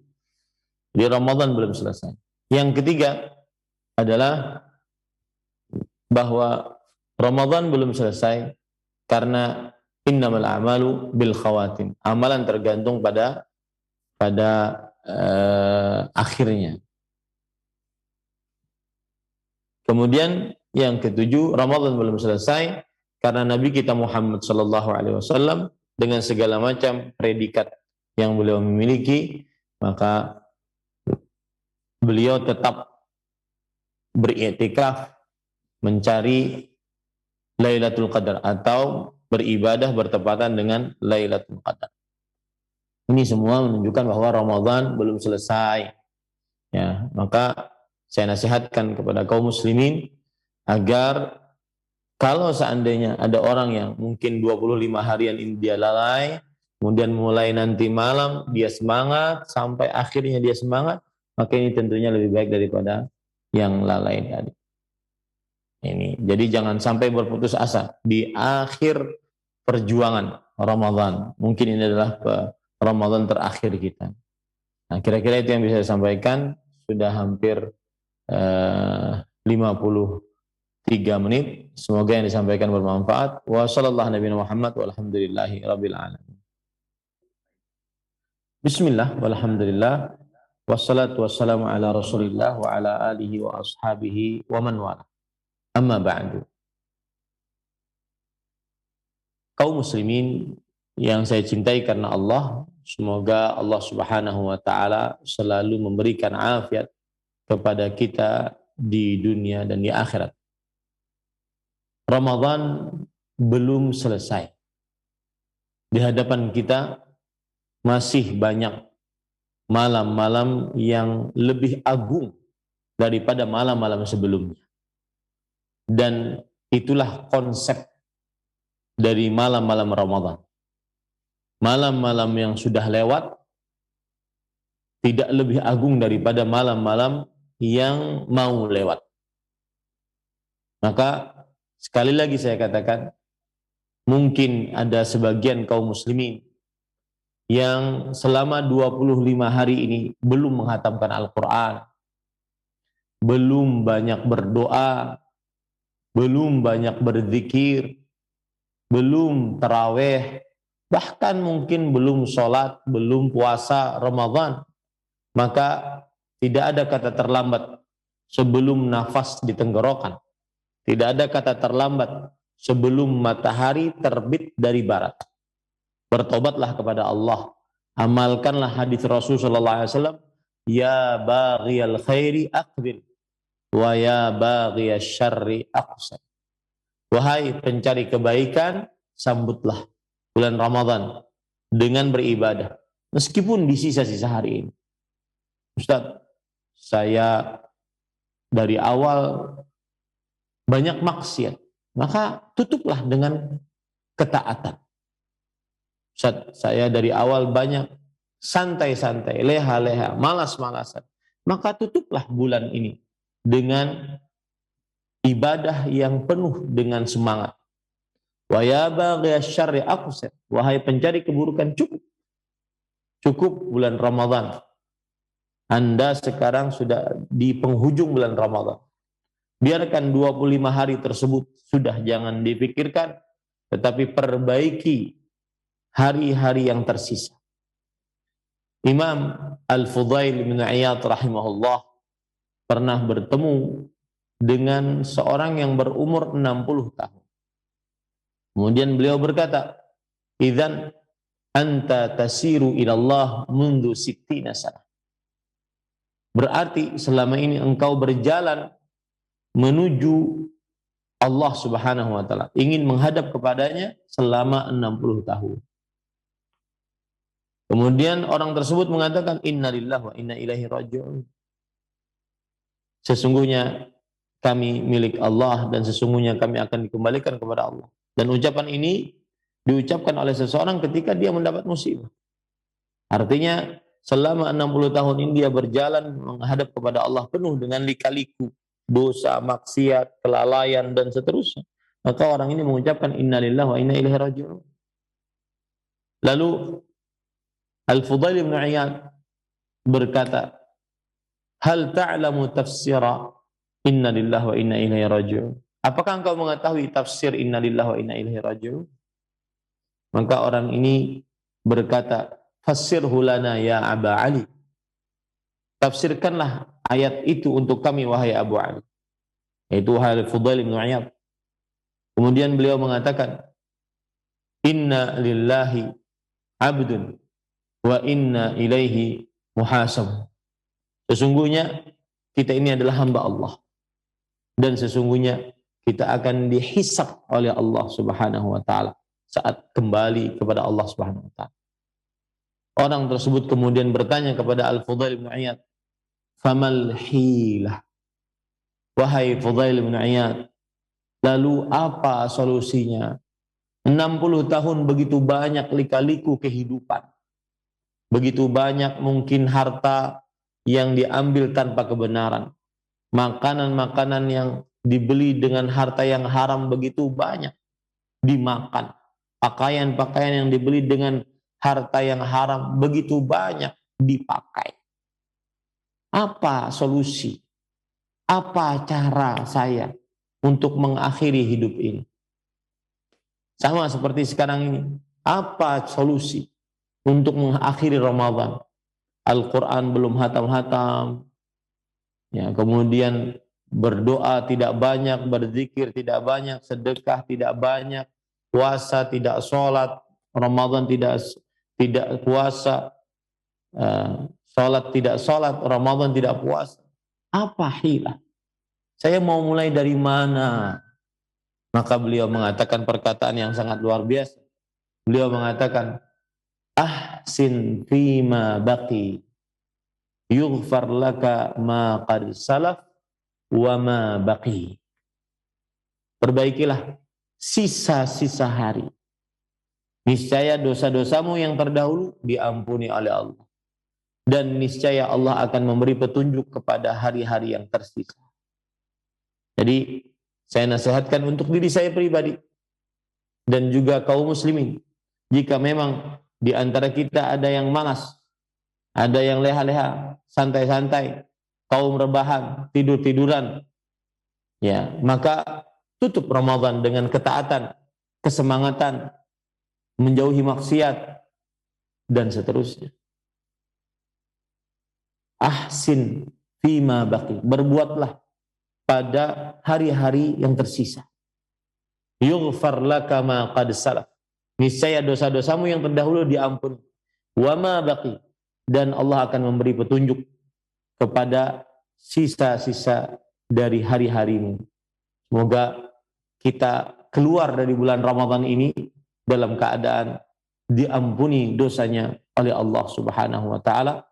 Speaker 1: Jadi Ramadan belum selesai. Yang ketiga adalah bahwa Ramadan belum selesai karena innamal a'malu bil khawatim. Amalan tergantung pada akhirnya. Kemudian yang ketujuh, Ramadan belum selesai karena Nabi kita Muhammad SAW dengan segala macam predikat yang beliau memiliki, maka beliau tetap beriktikaf mencari Lailatul Qadar atau beribadah bertepatan dengan Lailatul Qadar. Ini semua menunjukkan bahwa Ramadan belum selesai. Ya, maka saya nasihatkan kepada kaum muslimin agar kalau seandainya ada orang yang mungkin 25 harian ini dia lalai, kemudian mulai nanti malam dia semangat, sampai akhirnya dia semangat, maka ini tentunya lebih baik daripada yang lalai tadi. Ini, jadi jangan sampai berputus asa di akhir perjuangan Ramadan. Mungkin ini adalah Ramadan terakhir kita. Nah, kira-kira itu yang bisa saya sampaikan. Sudah hampir 53 menit. Semoga yang disampaikan bermanfaat. Wa sallallahu nabi Muhammad walhamdulillahi rabbil alamin. Bismillah walhamdulillah wassalatu wassalamu ala Rasulillah wa ala alihi wa ashabihi wa man wala. Amma ba'du. Kaum muslimin yang saya cintai karena Allah, semoga Allah Subhanahu wa taala selalu memberikan afiat kepada kita di dunia dan di akhirat. Ramadan belum selesai. Di hadapan kita masih banyak malam-malam yang lebih agung daripada malam-malam sebelumnya. Dan itulah konsep dari malam-malam Ramadan. Malam-malam yang sudah lewat tidak lebih agung daripada malam-malam yang mau lewat. Maka sekali lagi saya katakan, mungkin ada sebagian kaum muslimin yang selama 25 hari ini belum menghatamkan Al-Quran, belum banyak berdoa, belum banyak berzikir, belum taraweh, bahkan mungkin belum sholat, belum puasa Ramadan, maka tidak ada kata terlambat sebelum nafas di tenggorokan. Tidak ada kata terlambat sebelum matahari terbit dari barat. Bertobatlah kepada Allah. Amalkanlah hadis Rasul sallallahu alaihi wasallam, ya baghiyal khairi aqbil wa ya baghiyasy syarri aqsir. Wahai pencari kebaikan, sambutlah bulan Ramadan dengan beribadah meskipun di sisa-sisa hari ini. Ustaz, saya dari awal banyak maksiat, maka tutuplah dengan ketaatan. Ustaz, saya dari awal banyak santai-santai, leha-leha, malas-malasan, maka tutuplah bulan ini dengan ibadah yang penuh dengan semangat. Wa ya baghiyasy syarri aqsir, wahai pencari keburukan, cukup bulan Ramadan. Anda sekarang sudah di penghujung bulan Ramadan. Biarkan 25 hari tersebut, sudah jangan dipikirkan, tetapi perbaiki hari-hari yang tersisa. Imam Al-Fudail bin Iyad rahimahullah pernah bertemu dengan seorang yang berumur 60 tahun. Kemudian beliau berkata, "Idzan anta tasiru ila Allah mundu sittina sanah." Berarti selama ini engkau berjalan menuju Allah Subhanahu wa taala, ingin menghadap kepadanya selama 60 tahun. Kemudian orang tersebut mengatakan, innalillahi wa inna ilaihi raji'un. Sesungguhnya kami milik Allah dan sesungguhnya kami akan dikembalikan kepada Allah. Dan ucapan ini diucapkan oleh seseorang ketika dia mendapat musibah. Artinya selama 60 tahun ini dia berjalan menghadap kepada Allah penuh dengan lika-liku, dosa, maksiat, kelalaian dan seterusnya. Maka orang ini mengucapkan innalillahi wa inna ilaihi raji'un. Lalu Al-Fudail bin Iyad berkata, hal ta'lamu tafsira inna lillahi wa inna ilaihi raji'un? Apakah engkau mengetahui tafsir inna lillahi wa inna ilaihi raji'un? Maka orang ini berkata, fassirhu lana ya Aba Ali. Tafsirkanlah ayat itu untuk kami wahai Abu Ali. Yaitu wahai Fudail bin Iyad. Kemudian beliau mengatakan, inna lillahi abdun wa inna ilaihi muhasab. Sesungguhnya kita ini adalah hamba Allah dan sesungguhnya kita akan dihisab oleh Allah Subhanahu wa taala saat kembali kepada Allah Subhanahu wa taala. Orang tersebut kemudian bertanya kepada Al-Fudail bin Iyad, famal hilah? Wahai Fudail bin Iyad, lalu apa solusinya? 60 tahun begitu banyak lika-liku kehidupan. Begitu banyak mungkin harta yang diambil tanpa kebenaran. Makanan-makanan yang dibeli dengan harta yang haram begitu banyak dimakan. Pakaian-pakaian yang dibeli dengan harta yang haram begitu banyak dipakai. Apa solusi? Apa cara saya untuk mengakhiri hidup ini? Sama seperti sekarang ini. Apa solusi untuk mengakhiri Ramadan? Al-Quran belum hatam-hatam. Ya, kemudian berdoa tidak banyak, berzikir tidak banyak, sedekah tidak banyak, puasa tidak sholat, Ramadan tidak puasa, sholat tidak sholat, Ramadan tidak puasa. Apa hilah? Saya mau mulai dari mana? Maka beliau mengatakan perkataan yang sangat luar biasa. Beliau mengatakan, ahsin fima baqi yughfar laka ma qad salaf wa ma baqi. Perbaikilah sisa-sisa hari. Niscaya dosa-dosamu yang terdahulu diampuni oleh Allah. Dan niscaya Allah akan memberi petunjuk kepada hari-hari yang tersisa. Jadi saya nasihatkan untuk diri saya pribadi dan juga kaum muslimin. Jika memang di antara kita ada yang malas, ada yang leha-leha, santai-santai, kaum rebahan, tidur-tiduran, ya, maka tutup Ramadan dengan ketaatan, kesemangatan, menjauhi maksiat, dan seterusnya. Ahsin fima baqi, berbuatlah pada hari-hari yang tersisa. Yughfar laka ma qad salaf, niscaya dosa-dosamu yang terdahulu diampuni. Wa ma baqi, dan Allah akan memberi petunjuk kepada sisa-sisa dari hari-harimu. Semoga kita keluar dari bulan Ramadan ini dalam keadaan diampuni dosanya oleh Allah Subhanahu wa taala.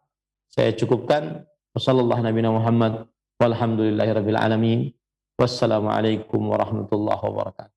Speaker 1: Saya cukupkan. Wassallallahu Muhammad walhamdulillahirabbil alamin. Wassalamualaikum warahmatullahi wabarakatuh.